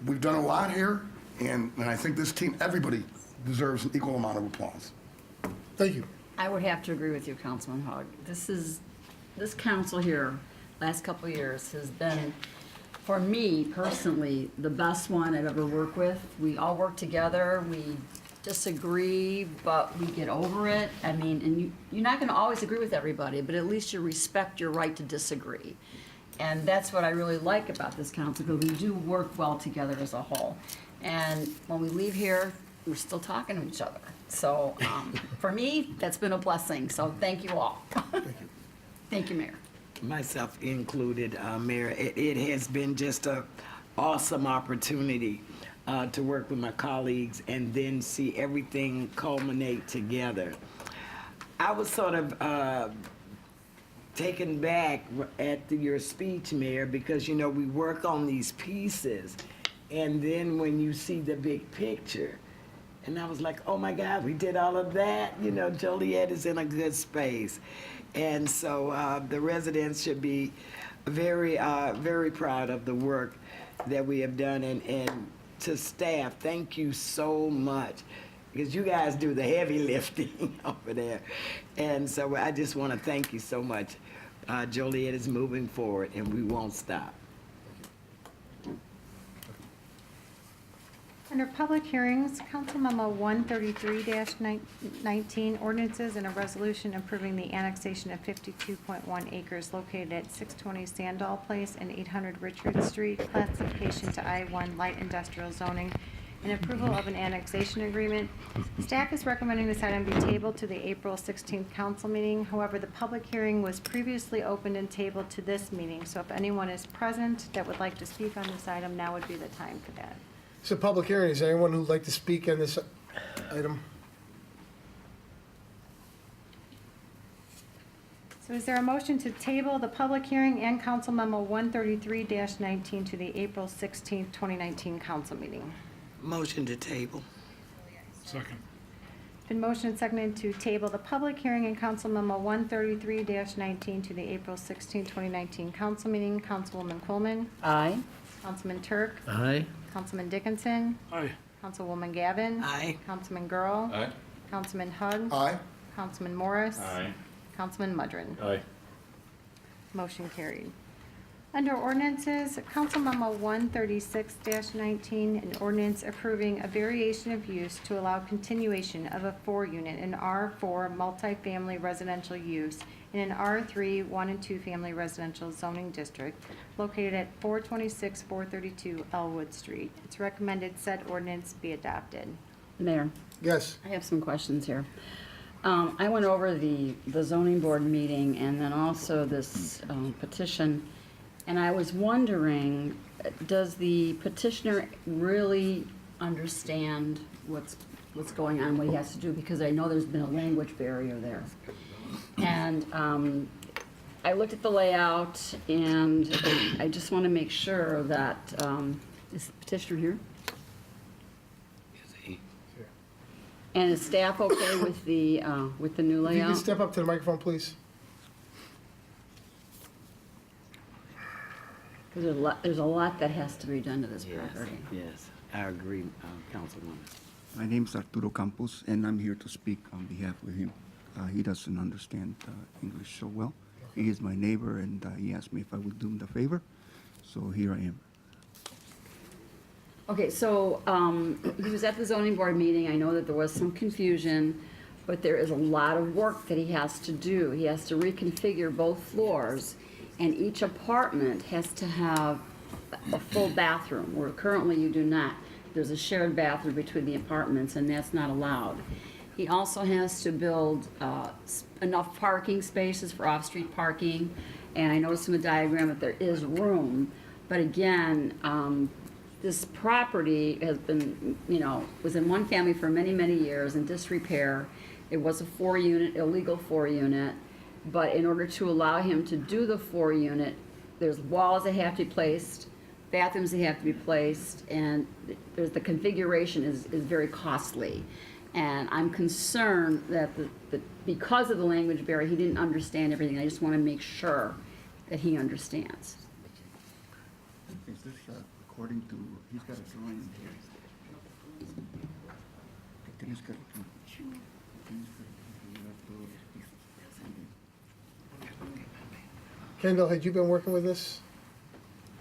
we've done a lot here, and I think this team, everybody deserves an equal amount of applause. Thank you. I would have to agree with you, Councilman Hogg. This council here, last couple of years, has been, for me personally, the best one I've ever worked with. We all work together, we disagree, but we get over it. I mean, and you're not gonna always agree with everybody, but at least you respect your right to disagree. And that's what I really like about this council, because we do work well together as a whole. And when we leave here, we're still talking to each other. So for me, that's been a blessing. So thank you all. Thank you, Mayor. myself included, Mayor. It has been just a awesome opportunity to work with my colleagues and then see everything culminate together. I was sort of taken back at your speech, Mayor, because, you know, we work on these pieces, and then when you see the big picture, and I was like, oh my God, we did all of that. You know, Joliet is in a good space. And so the residents should be very, very proud of the work that we have done. And to staff, thank you so much, because you guys do the heavy lifting over there. And so I just want to thank you so much. Joliet is moving forward, and we won't stop. Under public hearings, Council Memo 133-19, ordinances and a resolution approving the annexation of 52.1 acres located at 620 Sandal Place and 800 Richard Street, classification to I-1 light industrial zoning, and approval of an annexation agreement. Staff is recommending this item be tabled to the April 16th council meeting. However, the public hearing was previously opened and tabled to this meeting, so if anyone is present that would like to speak on this item, now would be the time for that. It's a public hearing. Is there anyone who'd like to speak on this item? So is there a motion to table the public hearing and Council Memo 133-19 to the April 16th, 2019 council meeting? Motion to table. Second. Been motioned and seconded to table the public hearing and Council Memo 133-19 to the April 16th, 2019 council meeting. Councilwoman Coleman, Aye. Councilman Turk, Aye. Councilman Dickinson, Aye. Councilwoman Gavin. Aye. Councilman Girl. Aye. Councilman Hug. Aye. Councilman Morris. Aye. Councilman Mudrin. Aye. Motion carried. Under ordinances, Council Memo 136-19, an ordinance approving a variation of use to allow continuation of a 4-unit in R4 multifamily residential use in an R3 1 and 2 family residential zoning district located at 426-432 Elwood Street. It's recommended said ordinance be adopted. Mayor, Yes. I have some questions here. I went over the zoning board meeting and then also this petition, and I was wondering, does the petitioner really understand what's going on, what he has to do? Because I know there's been a language barrier there. And I looked at the layout, and I just want to make sure that, is the petitioner here? And is staff okay with the new If you layout? could step up to the microphone, please. Because there's a lot that has to be done to this property. Yes, I agree, Councilwoman. My name is Arturo Campos, and I'm here to speak on behalf of him. He doesn't understand English so well. He is my neighbor, and he asked me if I would do him the favor, so here I am. Okay, so he was at the zoning board meeting. I know that there was some confusion, but there is a lot of work that he has to do. He has to reconfigure both floors, and each apartment has to have a full bathroom, where currently you do not. There's a shared bathroom between the apartments, and that's not allowed. He also has to build enough parking spaces for off-street parking, and I noticed in the diagram that there is room, but again, this property has been, was in one family for many, many years in disrepair. It was a 4-unit, illegal 4-unit, but in order to allow him to do the 4-unit, there's walls that have to be placed, bathrooms that have to be placed, and the configuration is very costly. And I'm concerned that because of the language barrier, he didn't understand everything. I just want to make sure that he understands. Is this according to, he's got a drawing here. Kendall, had you been working with this?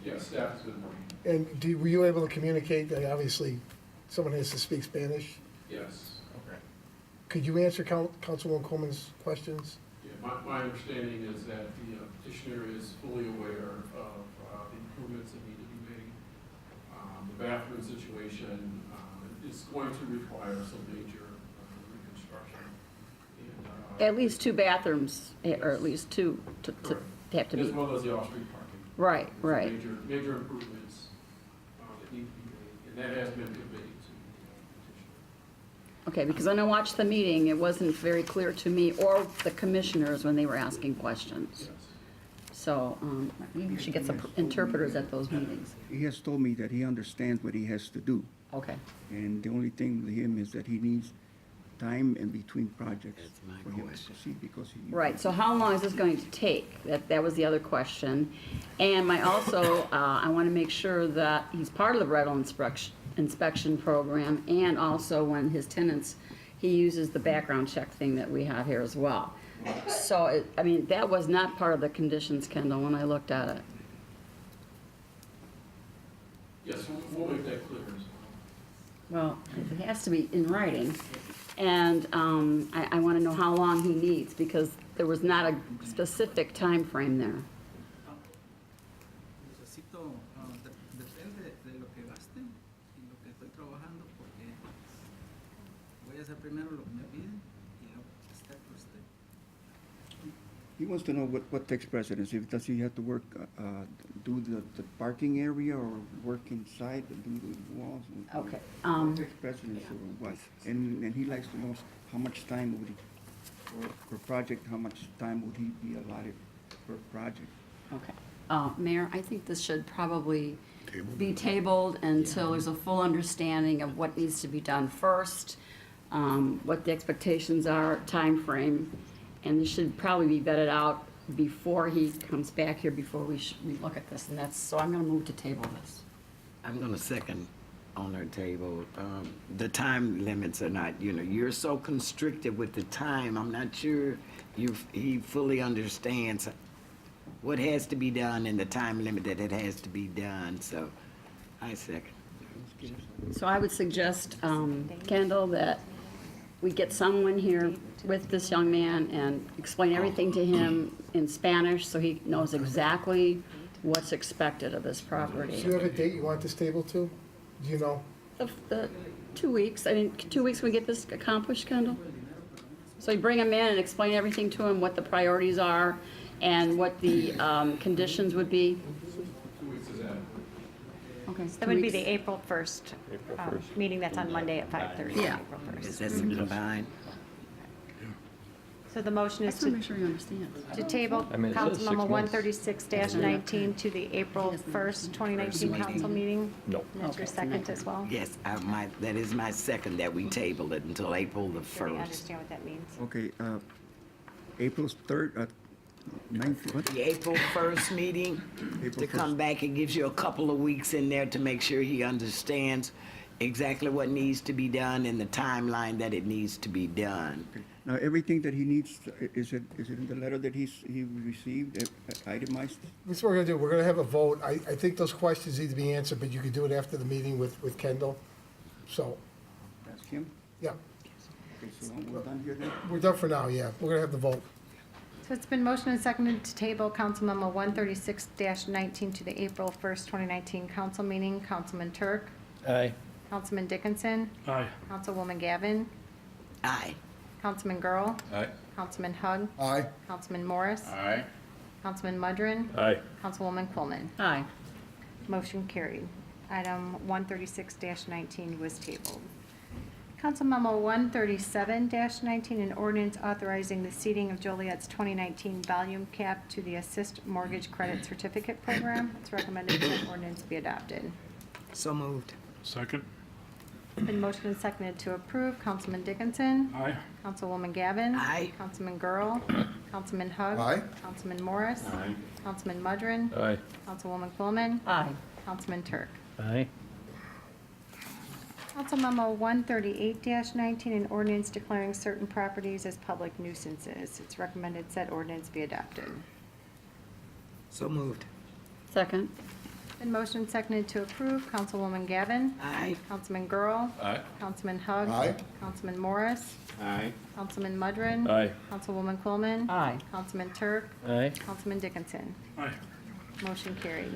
Yes, staff has been working. And were you able to communicate? Obviously, someone has to speak Spanish. Yes. Okay. Could you answer Councilwoman Coleman's questions? Yeah, my understanding is that the petitioner is fully aware of the improvements that need to be made. The bathroom situation is going to require some major reconstruction. And At least 2 bathrooms, or at least 2 to have to As be. well as the off-street parking. Right, right. Major improvements that need to be made, and that has been conveyed to the petitioner. Okay, because when I watched the meeting, it wasn't very clear to me or the commissioners when they were asking questions. So maybe we should get some interpreters at those meetings. He has told me that he understands what he has to do, Okay. and the only thing with him is that he needs time in between projects for him to proceed because he. Right, so how long is this going to take? That was the other question. And I want to make sure that he's part of the rental inspection program, and also when his tenants, he uses the background check thing that we have here as well. So, that was not part of the conditions, Kendall, when I looked at it. Yes, we'll make that clear as Well, well. it has to be in writing. And I want to know how long he needs, because there was not a specific time frame there. Necesito, depende de lo que gaste y lo que estoy trabajando, porque voy a hacer primero lo que me piden y luego step por step. He wants to know what takes precedence. If does he have to work, do the parking area or work inside, do the walls? Okay. What takes precedence or what? And he likes to know how much time would he, per project, how much time would he be allotted per project? Okay. Mayor, I think this should probably be tabled until there's a full understanding of what needs to be done first, what the expectations are, time frame, and this should probably be vetted out before he comes back here, before we look at this, and so I'm gonna move to table this. I'm gonna second on our table. The time limits are not, you're so constricted with the time, I'm not sure he fully understands what has to be done and the time limit that it has to be done, so I second. So I would suggest, Kendall, that we get someone here with this young man and explain everything to him in Spanish so he knows exactly what's expected of this property. Do you have a date you want this table to? Do you know? The 2 weeks, 2 weeks we get this accomplished, Kendall? So you bring him in and explain everything to him, what the priorities are and what the conditions would be? 2 weeks is adequate. Okay. That would be the April 1st meeting that's on Monday at 5:30. Yeah. April 1st. Is that combined? So the motion I is just want to make sure you understand. to table I mean, it says 6 Council Memo months. 136-19 to the April 1st, 2019 council meeting. No. And that's your second as well? Yes, that is my second, that we table it until April the Do you 1st. understand what that means? Okay, April's 3rd, 9th, what? The April 1st meeting, April to come 1st. back, it gives you a couple of weeks in there to make sure he understands exactly what needs to be done and the timeline that it needs to be done. Now, everything that he needs, is it in the letter that he received, itemized? This is what we're gonna do, we're gonna have a vote. I think those questions need to be answered, but you could do it after the meeting with Kendall. So, Ask him? yeah, Okay, so we're done here then? we're done for now, yeah. We're gonna have the vote. So it's been motioned and seconded to table Council Memo 136-19 to the April 1st, 2019 council meeting. Councilman Turk, Aye. Councilman Dickinson, Aye. Councilwoman Gavin, Aye. Councilman Girl, Aye. Councilman Hug, Aye. Councilman Morris, Aye. Councilman Mudrin, Aye. Councilwoman Quillman. Aye. Motion carried. Item 136-19 was tabled. Council Memo 137-19, an ordinance authorizing the ceding of Joliet's 2019 volume cap to the Assist Mortgage Credit Certificate Program. It's recommended that ordinance be adopted. So moved. Second? It's been motioned and seconded to approve. Councilman Dickinson. Aye. Councilwoman Gavin. Aye. Councilman Girl. Councilman Hug. Aye. Councilman Morris. Aye. Councilman Mudrin. Aye. Councilwoman Quillman. Aye. Councilman Turk. Aye. Council Memo 138-19, an ordinance declaring certain properties as public nuisances. It's recommended said ordinance be adopted. So moved. Second? Been motioned and seconded to approve. Councilwoman Gavin. Aye. Councilman Girl. Aye. Councilman Hug. Aye. Councilman Morris. Aye. Councilman Mudrin. Aye. Councilwoman Quillman. Aye. Councilman Turk. Aye. Councilman Dickinson. Aye. Motion carried.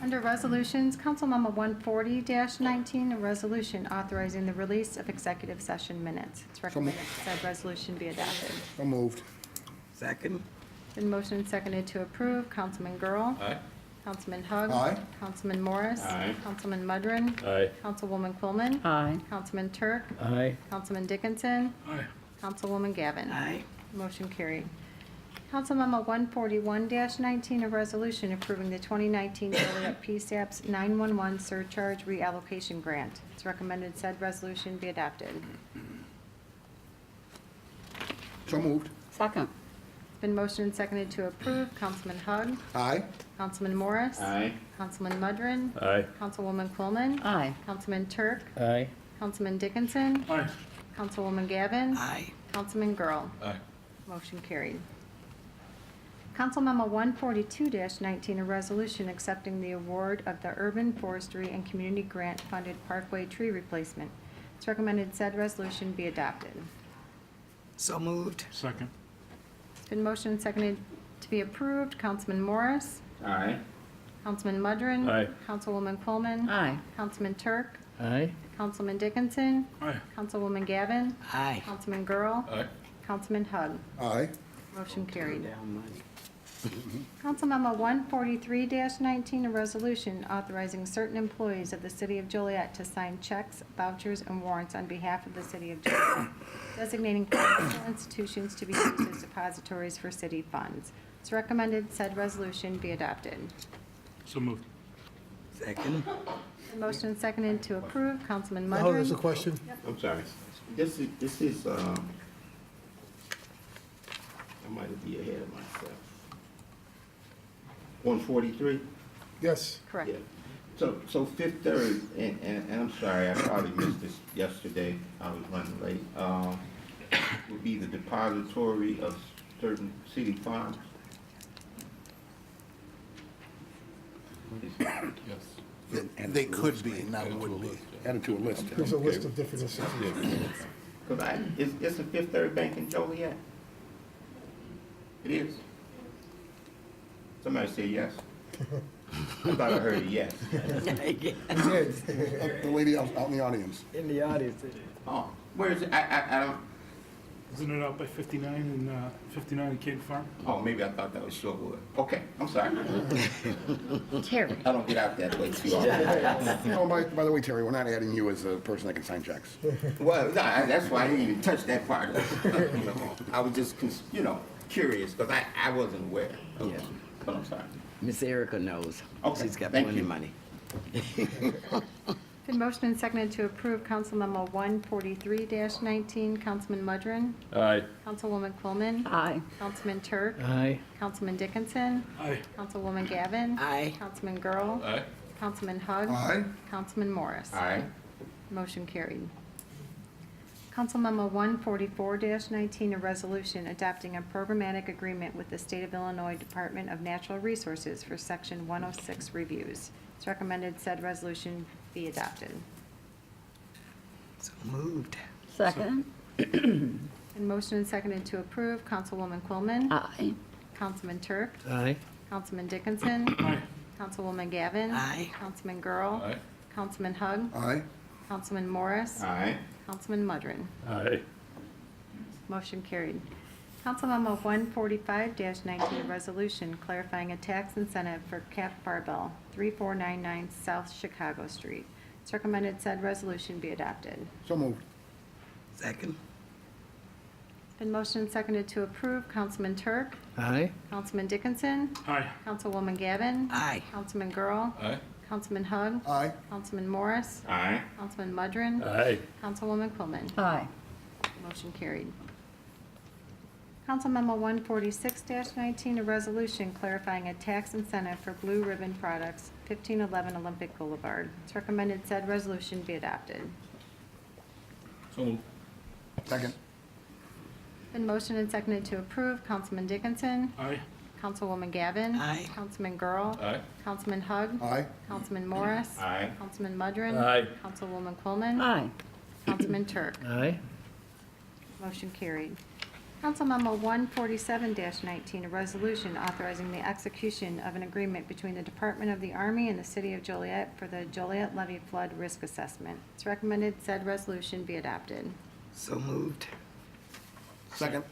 Under Resolutions, Council Memo 140-19, a resolution authorizing the release of executive session minutes. It's recommended said resolution be adopted. So moved. Second? Been motioned and seconded to approve. Councilman Girl. Aye. Councilman Hug. Aye. Councilman Morris. Aye. Councilman Mudrin. Aye. Councilwoman Quillman. Aye. Councilman Turk. Aye. Councilman Dickinson. Aye. Councilwoman Gavin. Aye. Motion carried. Council Memo 141-19, a resolution approving the 2019 Joliet PSAPS 911 surcharge reallocation grant. It's recommended said resolution be adopted. So moved. Second. It's been motioned and seconded to approve. Councilman Hug. Aye. Councilman Morris. Aye. Councilman Mudrin. Aye. Councilwoman Quillman. Aye. Councilman Turk. Aye. Councilman Dickinson. Aye. Councilwoman Gavin. Aye. Councilman Girl. Aye. Motion carried. Council Memo 142-19, a resolution accepting the award of the Urban Forestry and Community Grant Funded Parkway Tree Replacement. It's recommended said resolution be adopted. So moved. Second. It's been motioned and seconded to be approved. Councilman Morris. Aye. Councilman Mudrin. Aye. Councilwoman Quillman. Aye. Councilman Turk. Aye. Councilman Dickinson. Aye. Councilwoman Gavin. Aye. Councilman Girl. Aye. Councilman Hug. Aye. Motion carried. Down money. Council Memo 143-19, a resolution authorizing certain employees of the City of Joliet to sign checks, vouchers, and warrants on behalf of the City of Joliet, designating financial institutions to be used as depositories for city funds. It's recommended said resolution be adopted. So moved. Second? The motion is seconded to approve. Councilman Oh, there's a Mudrin. question? I'm sorry. This is, I might be ahead of myself. 143? Yes. Correct. Yeah. So Fifth Third, and I'm sorry, I probably missed this yesterday, I was running late, would be the depository of certain city funds? They could be, now would be. Added to a list. There's a list of different institutions. Because it's a Fifth Third Bank in Joliet? It is? Somebody say yes. I thought I heard a yes. The lady out in the audience. In the audience. Oh, where is it? I don't, Isn't it out by 59 and King Farm? oh, maybe I thought that was Shorewood. Okay, I'm sorry. Terry. I don't get out that way too often. Oh, by the way, Terry, we're not adding you as a person that can sign checks. Well, no, that's why I didn't even touch that part of it. You know, I was just, curious, because I wasn't aware of Yeah. it. But I'm sorry. Miss Erica knows. Okay, She's got thank plenty of you. money. Been motioned and seconded to approve Council Memo 143-19. Councilman Mudrin. Aye. Councilwoman Quillman. Aye. Councilman Turk. Aye. Councilman Dickinson. Aye. Councilwoman Gavin. Aye. Councilman Girl. Aye. Councilman Hug. Aye. Councilman Morris. Aye. Motion carried. Council Memo 144-19, a resolution adopting a programmatic agreement with the State of Illinois Department of Natural Resources for Section 106 reviews. It's recommended said resolution be adopted. So moved. Second. And motion and seconded to approve. Councilwoman Quillman. Aye. Councilman Turk. Aye. Councilman Dickinson. Aye. Councilwoman Gavin. Aye. Councilman Girl. Aye. Councilman Hug. Aye. Councilman Morris. Aye. Councilman Mudrin. Aye. Motion carried. Council Memo 145-19, a resolution clarifying a tax incentive for Cap Barbell, 3499 South Chicago Street. It's recommended said resolution be adopted. So moved. Second? Been motioned and seconded to approve. Councilman Turk. Aye. Councilman Dickinson. Aye. Councilwoman Gavin. Aye. Councilman Girl. Aye. Councilman Hug. Aye. Councilman Morris. Aye. Councilman Mudrin. Aye. Councilwoman Quillman. Aye. Motion carried. Council Memo 146-19, a resolution clarifying a tax incentive for Blue Ribbon Products, 1511 Olympic Boulevard. It's recommended said resolution be adopted. So moved. Second. Been motioned and seconded to approve. Councilman Dickinson. Aye. Councilwoman Gavin. Aye. Councilman Girl. Aye. Councilman Hug. Aye. Councilman Morris. Aye. Councilman Mudrin. Aye. Councilwoman Quillman. Aye. Councilman Turk. Aye. Motion carried. Council Memo 147-19, a resolution authorizing the execution of an agreement between the Department of the Army and the City of Joliet for the Joliet Levee Flood Risk Assessment. It's recommended said resolution be adopted. So moved. Second.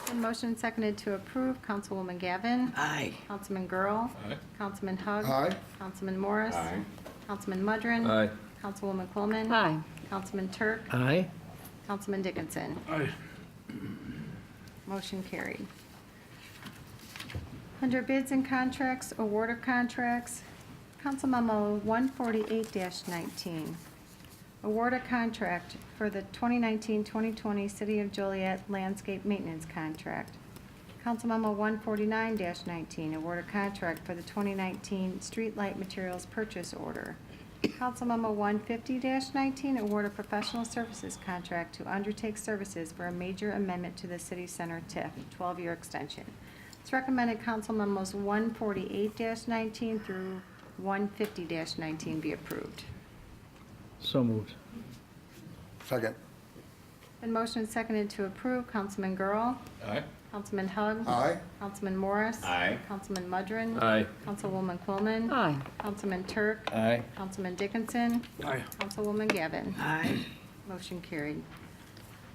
And motion seconded to approve. Councilwoman Gavin. Aye. Councilman Girl. Aye. Councilman Hug. Aye. Councilman Morris. Aye. Councilman Mudrin. Aye. Councilwoman Coleman. Aye. Councilman Turk. Aye. Councilman Dickinson. Aye. Motion carried. Under bids and contracts, award of contracts, Council Memo 148-19. Award a contract for the 2019-2020 City of Joliet Landscape Maintenance Contract. Council Memo 149-19. Award a contract for the 2019 Streetlight Materials Purchase Order. Council Memo 150-19. Award a professional services contract to undertake services for a major amendment to the City Center TIF, 12-year extension. It's recommended Council Memos 148-19 through 150-19 be approved. So moved. Second. Been motion seconded to approve. Councilman Girl. Aye. Councilman Hug. Aye. Councilman Morris. Aye. Councilman Mudrin. Aye. Councilwoman Coleman. Aye. Councilman Turk. Aye. Councilman Dickinson. Aye. Councilwoman Gavin. Aye. Motion carried.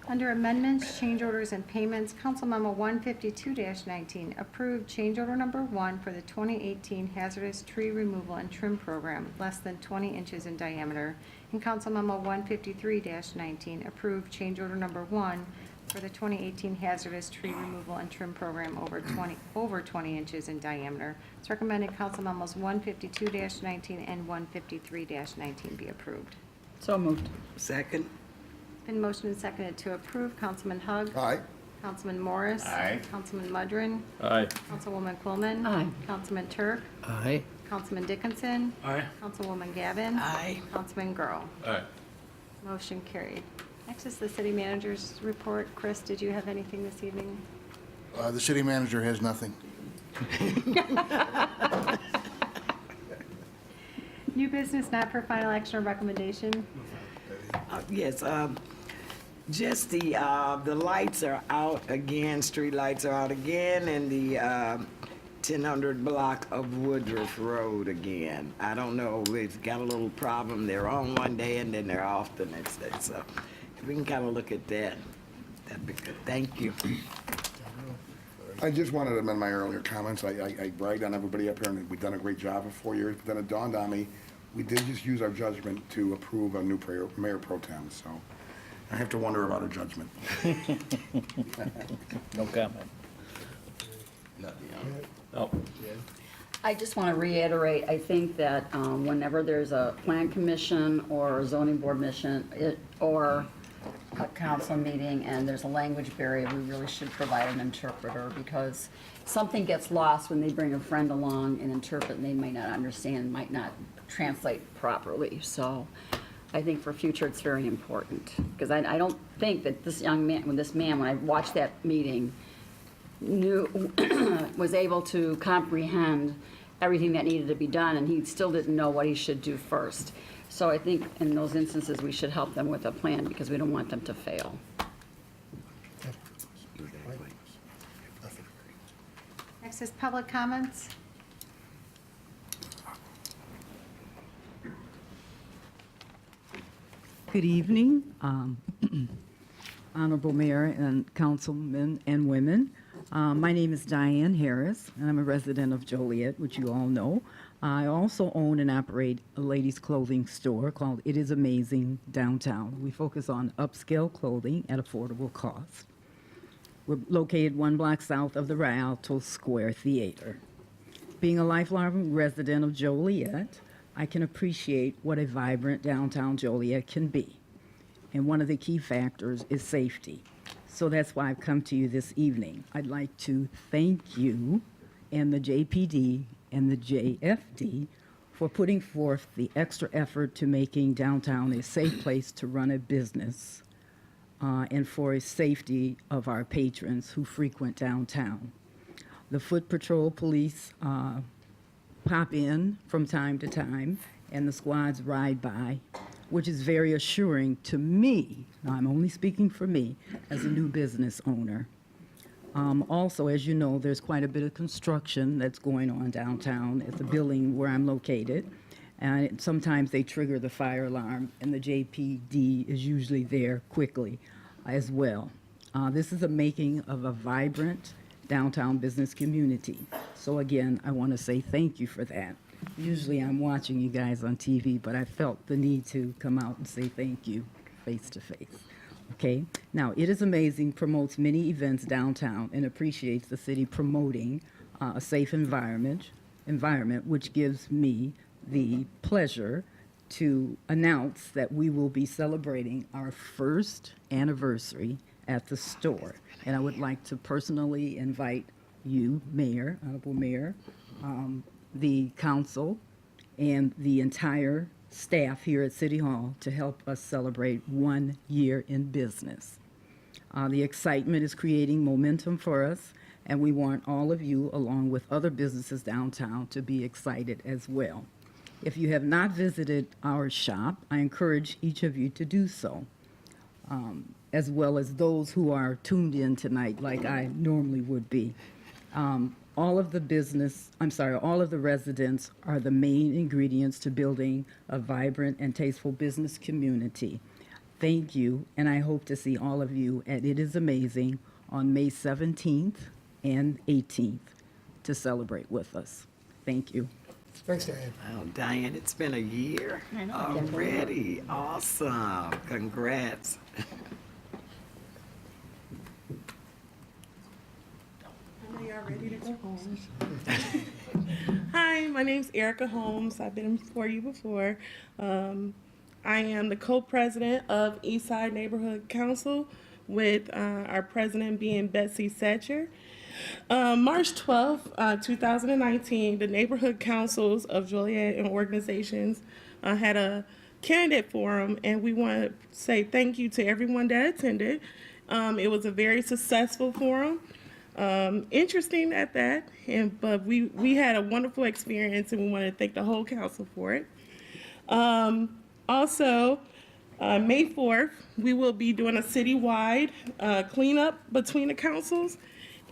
Under amendments, change orders, and payments, Council Memo 152-19 approved change order number 1 for the 2018 hazardous tree removal and trim program, less than 20 inches in diameter. And Council Memo 153-19 approved change order number 1 for the 2018 hazardous tree removal and trim program over 20 inches in diameter. It's recommended Council Memos 152-19 and 153-19 be approved. So moved. Second. Been motioned and seconded to approve. Councilman Hug. Aye. Councilman Morris. Aye. Councilman Mudrin. Aye. Councilwoman Coleman. Aye. Councilman Turk. Aye. Councilman Dickinson. Aye. Councilwoman Gavin. Aye. Councilman Girl. Aye. Motion carried. Next is the city manager's report. Chris, did you have anything this evening? The city manager has nothing. New business not for final action or recommendation. Yes, just the lights are out again, street lights are out again, and the 1000 block of Woodruff Road again. I don't know, we've got a little problem. They're on one day and then they're off the next day. So if we can kind of look at that, that'd be good. Thank you. I just wanted to amend my earlier comments. I bragged on everybody up here, and we've done a great job for 4 years, but then it dawned on me, we did just use our judgment to approve a new mayor pro tem, so I have to wonder about our judgment. No comment. Oh. I just want to reiterate, I think that whenever there's a plan commission or a zoning board mission or a council meeting and there's a language barrier, we really should provide an interpreter because something gets lost when they bring a friend along and interpret and they might not understand, might not translate properly. So I think for future it's very important because I don't think that this young man, when I watched that meeting, was able to comprehend everything that needed to be done, and he still didn't know what he should do first. So I think in those instances, we should help them with a plan because we don't want them to fail. Next is public comments. Good evening, Honorable Mayor and Councilmen and women. My name is Diane Harris, and I'm a resident of Joliet, which you all know. I also own and operate a ladies' clothing store called It Is Amazing downtown. We focus on upscale clothing at affordable cost. We're located 1 block south of the Rialto Square Theater. Being a lifelong resident of Joliet, I can appreciate what a vibrant downtown Joliet can be. And one of the key factors is safety. So that's why I've come to you this evening. I'd like to thank you and the JPD and the JFD for putting forth the extra effort to making downtown a safe place to run a business and for a safety of our patrons who frequent downtown. The Foot Patrol Police pop in from time to time, and the squads ride by which is very assuring to me. Now, I'm only speaking for me as a new business owner. Also, as you know, there's quite a bit of construction that's going on downtown at the building where I'm located. And sometimes they trigger the fire alarm, and the JPD is usually there quickly as well. This is a making of a vibrant downtown business community. So again, I want to say thank you for that. Usually I'm watching you guys on TV, but I felt the need to come out and say thank you face to face. Okay, now It is Amazing promotes many events downtown and appreciates the city promoting a safe environment, which gives me the pleasure to announce that we will be celebrating our first anniversary at the store. And I would like to personally invite you, Mayor, Honorable Mayor, the council, and the entire staff here at City Hall to help us celebrate 1 year in business. The excitement is creating momentum for us, and we want all of you, along with other businesses downtown, to be excited as well. If you have not visited our shop, I encourage each of you to do so, as well as those who are tuned in tonight like I normally would be. All of the residents are the main ingredients to building a vibrant and tasteful business community. Thank you, and I hope to see all of you at It Is Amazing on May 17th and 18th to celebrate with us. Thank you. Thanks, Diane. Oh, Diane, it's been a year already. Awesome. Congrats. I know y'all ready to go home. Hi, my name's Erica Holmes. I've been for you before. I am the co-president of Eastside Neighborhood Council, with our president being Betsy Setcher. March 12th, 2019, the neighborhood councils of Joliet and organizations had a candidate forum, and we want to say thank you to everyone that attended. It was a very successful forum, interesting at that, but we had a wonderful experience, and we want to thank the whole council for it. Also, May 4th, we will be doing a citywide cleanup between the councils,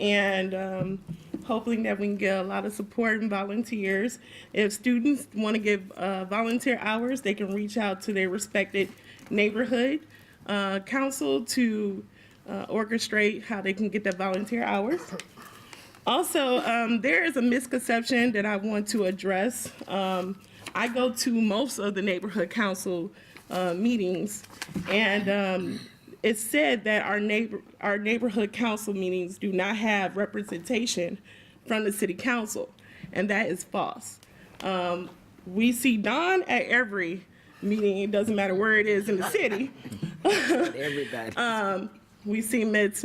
and hoping that we can get a lot of support and volunteers. If students want to give volunteer hours, they can reach out to their respected neighborhood council to orchestrate how they can get their volunteer hours. Also, there is a misconception that I want to address. I go to most of the neighborhood council meetings, and it's said that our neighborhood council meetings do not have representation from the city council, and that is false. We see Don at every meeting. It doesn't matter where it is in the city. Everybody. We see Ms.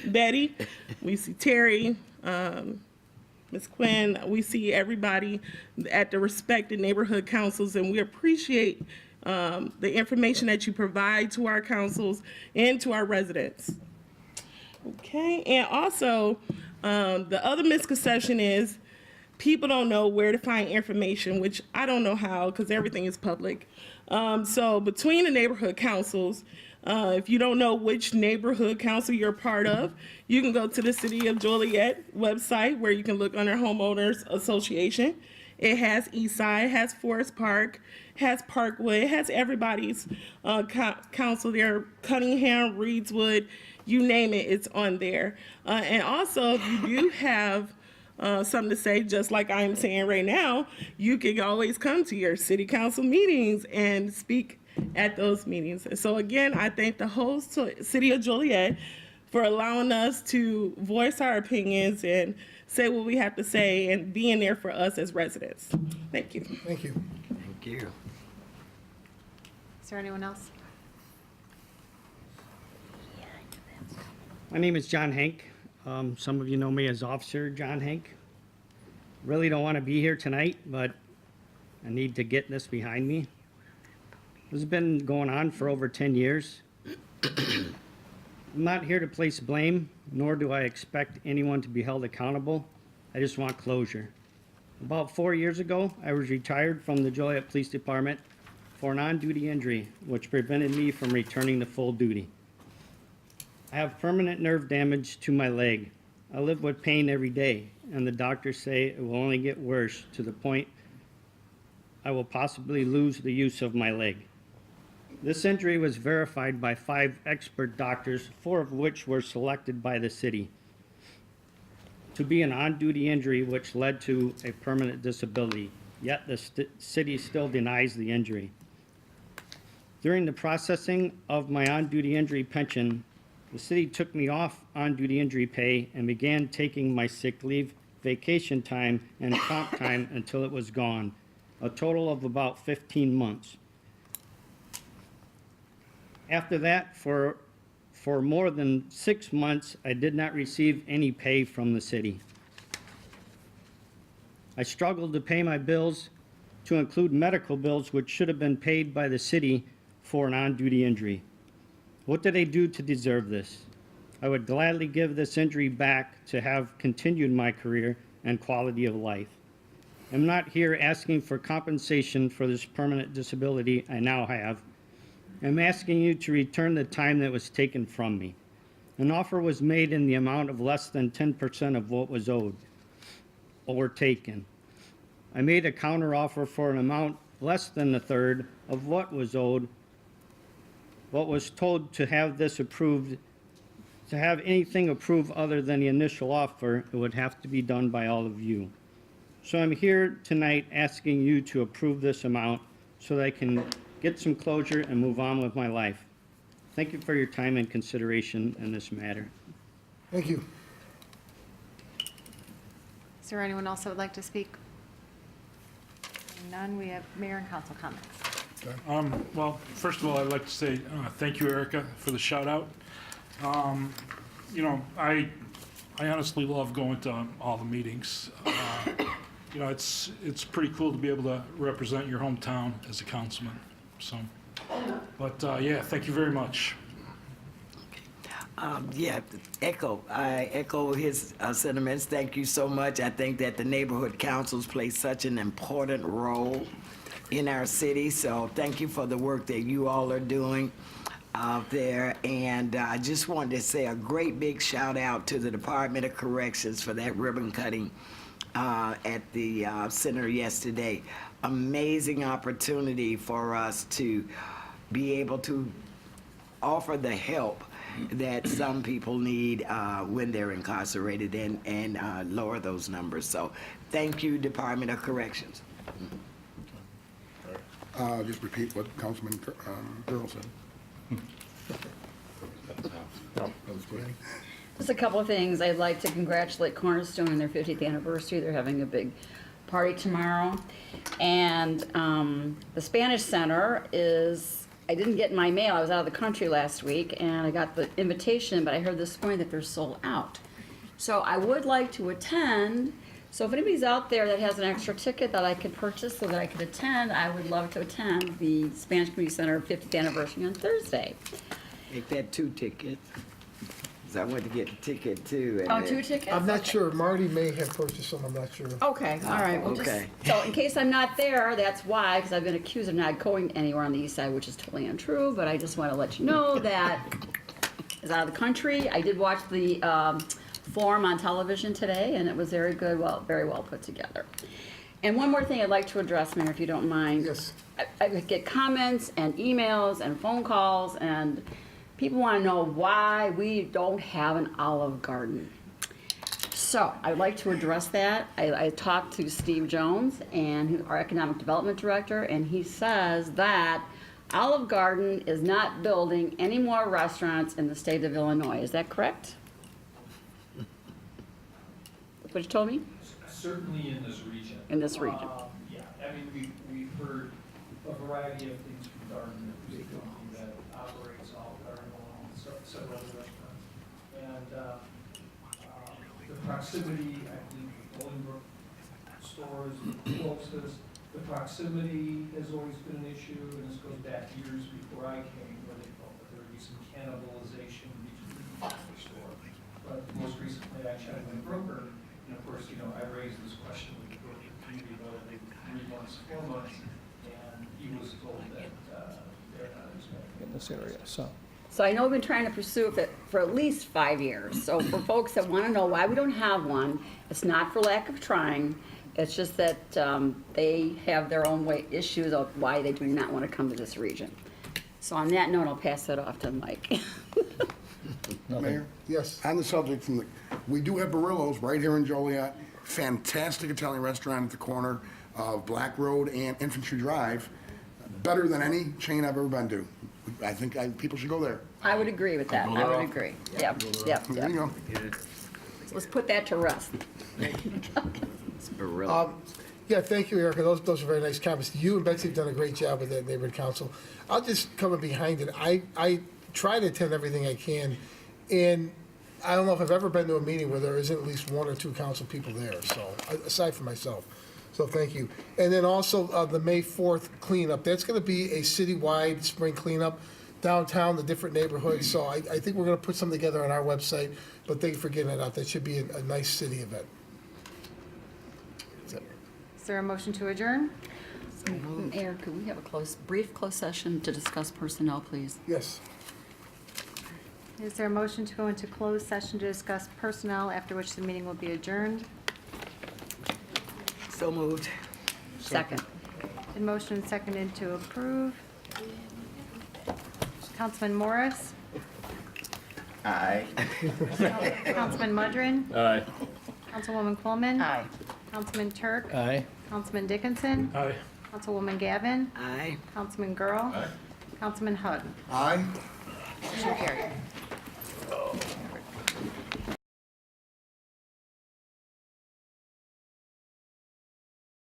Betty, we see Terry, Ms. Quinn. We see everybody at the respected neighborhood councils, and we appreciate the information that you provide to our councils and to our residents. Okay, and also, the other misconception is people don't know where to find information, which I don't know how, because everything is public. So between the neighborhood councils, if you don't know which neighborhood council you're part of, you can go to the City of Joliet website, where you can look under Homeowners Association. It has Eastside, it has Forest Park, it has Parkwood, it has everybody's council there, Cunningham, Reedswood, you name it, it's on there. And also, if you do have something to say, just like I'm saying right now, you can always come to your city council meetings and speak at those meetings. And so again, I thank the whole City of Joliet for allowing us to voice our opinions and say what we have to say, and being there for us as residents. Thank you. Thank you. Thank you. Is there anyone else? My name is John Hank. Some of you know me as Officer John Hank. Really don't want to be here tonight, but I need to get this behind me. This has been going on for over 10 years. I'm not here to place blame, nor do I expect anyone to be held accountable. I just want closure. About 4 years ago, I was retired from the Joliet Police Department for an on-duty injury, which prevented me from returning to full duty. I have permanent nerve damage to my leg. I live with pain every day, and the doctors say it will only get worse to the point I will possibly lose the use of my leg. This injury was verified by 5 expert doctors, 4 of which were selected by the city to be an on-duty injury which led to a permanent disability, yet the city still denies the injury. During the processing of my on-duty injury pension, the city took me off on-duty injury pay and began taking my sick leave, vacation time, and comp time until it was gone, a total of about 15 months. After that, for more than 6 months, I did not receive any pay from the city. I struggled to pay my bills, to include medical bills, which should have been paid by the city for an on-duty injury. What did I do to deserve this? I would gladly give this injury back to have continued my career and quality of life. I'm not here asking for compensation for this permanent disability I now have. I'm asking you to return the time that was taken from me. An offer was made in the amount of less than 10% of what was owed or taken. I made a counteroffer for an amount less than a third of what was owed. What was told to have this approved, to have anything approved other than the initial offer, it would have to be done by all of you. So I'm here tonight asking you to approve this amount so that I can get some closure and move on with my life. Thank you for your time and consideration in this matter. Thank you. Is there anyone else that would like to speak? None. We have mayor and council comments. Well, first of all, I'd like to say thank you, Erica, for the shout out. You know, I honestly love going to all the meetings. You know, it's pretty cool to be able to represent your hometown as a councilman. So, but yeah, thank you very much. Yeah, I echo his sentiments. Thank you so much. I think that the neighborhood councils play such an important role in our city. So thank you for the work that you all are doing out there. And I just wanted to say a great big shout out to the Department of Corrections for that ribbon cutting at the center yesterday. Amazing opportunity for us to be able to offer the help that some people need when they're incarcerated and lower those numbers. So thank you, Department of Corrections. Just repeat what Councilman Earl said. Just a couple of things. I'd like to congratulate Cornerstone on their 50th anniversary. They're having a big party tomorrow. And the Spanish Center is, I didn't get my mail. I was out of the country last week, and I got the invitation, but I heard this morning that they're sold out. So I would like to attend. So if anybody's out there that has an extra ticket that I could purchase so that I could attend, I would love to attend the Spanish Community Center 50th anniversary on Thursday. Make that 2 tickets. 'Cause I went to get the ticket too. Oh, 2 tickets? I'm not sure. Marty may have purchased some. I'm not sure. Okay, all right. Well, Okay. So in case I'm not there, that's why, because I've been accused of not going anywhere on the east side, which is totally untrue, but I just want to let you know that I was out of the country. I did watch the forum on television today, and it was very good, very well put together. And one more thing I'd like to address, Mayor, if you don't mind. Yes. I get comments and emails and phone calls, and people want to know why we don't have an Olive Garden. So I'd like to address that. I talked to Steve Jones, and our Economic Development Director, and he says that Olive Garden is not building any more restaurants in the state of Illinois. Is that correct? That's what you told me? Certainly in this region. In this region. Yeah, I mean, we've heard a variety of things from Darden, who's a company that operates Olive Garden along with several other restaurants. And the proximity, I believe, the Bolingbrook stores, closest, the proximity has always been an issue, and this goes back years before I came, where they felt that there would be some cannibalization between the store. But most recently, I chatted with a broker, and of course, you know, I raised this question with the broker community about every 3 months, 4 months, and he was told that they're not expecting in this area, so. So I know we've been trying to pursue it for at least 5 years. So for folks that want to know why we don't have one, it's not for lack of trying. It's just that they have their own issues of why they do not want to come to this region. So on that note, I'll pass that off to Mike. Mayor? Yes. On the subject, we do have Barillo's right here in Joliet. Fantastic Italian restaurant at the corner of Black Road and Infantry Drive. Better than any chain I've ever been to. I think people should go there. I would agree with that. I would agree. Yep, yep, There you yep. go. So let's put that to rest. Yeah, thank you, Erica. Those are very nice comments. You and Betsy have done a great job with that neighborhood council. I'll just come in behind it. I try to attend everything I can, and I don't know if I've ever been to a meeting where there isn't at least 1 or 2 council people there, so, aside from myself. So thank you. And then also, the May 4th cleanup, that's gonna be a citywide spring cleanup downtown, the different neighborhoods. So I think we're gonna put something together on our website, but thank you for getting that out. That should be a nice city event. Is there a motion to adjourn? Mayor, could we have a brief closed session to discuss personnel, please? Yes. Is there a motion to go into closed session to discuss personnel, after which the meeting will be adjourned? So moved. Second. Been motion and seconded to approve. Councilman Morris? Aye. Councilman Mudrin? Aye. Councilwoman Coleman? Aye. Councilman Turk? Aye. Councilman Dickinson? Aye. Councilwoman Gavin? Aye. Councilman Girl? Councilman Hug? Aye. Motion carried.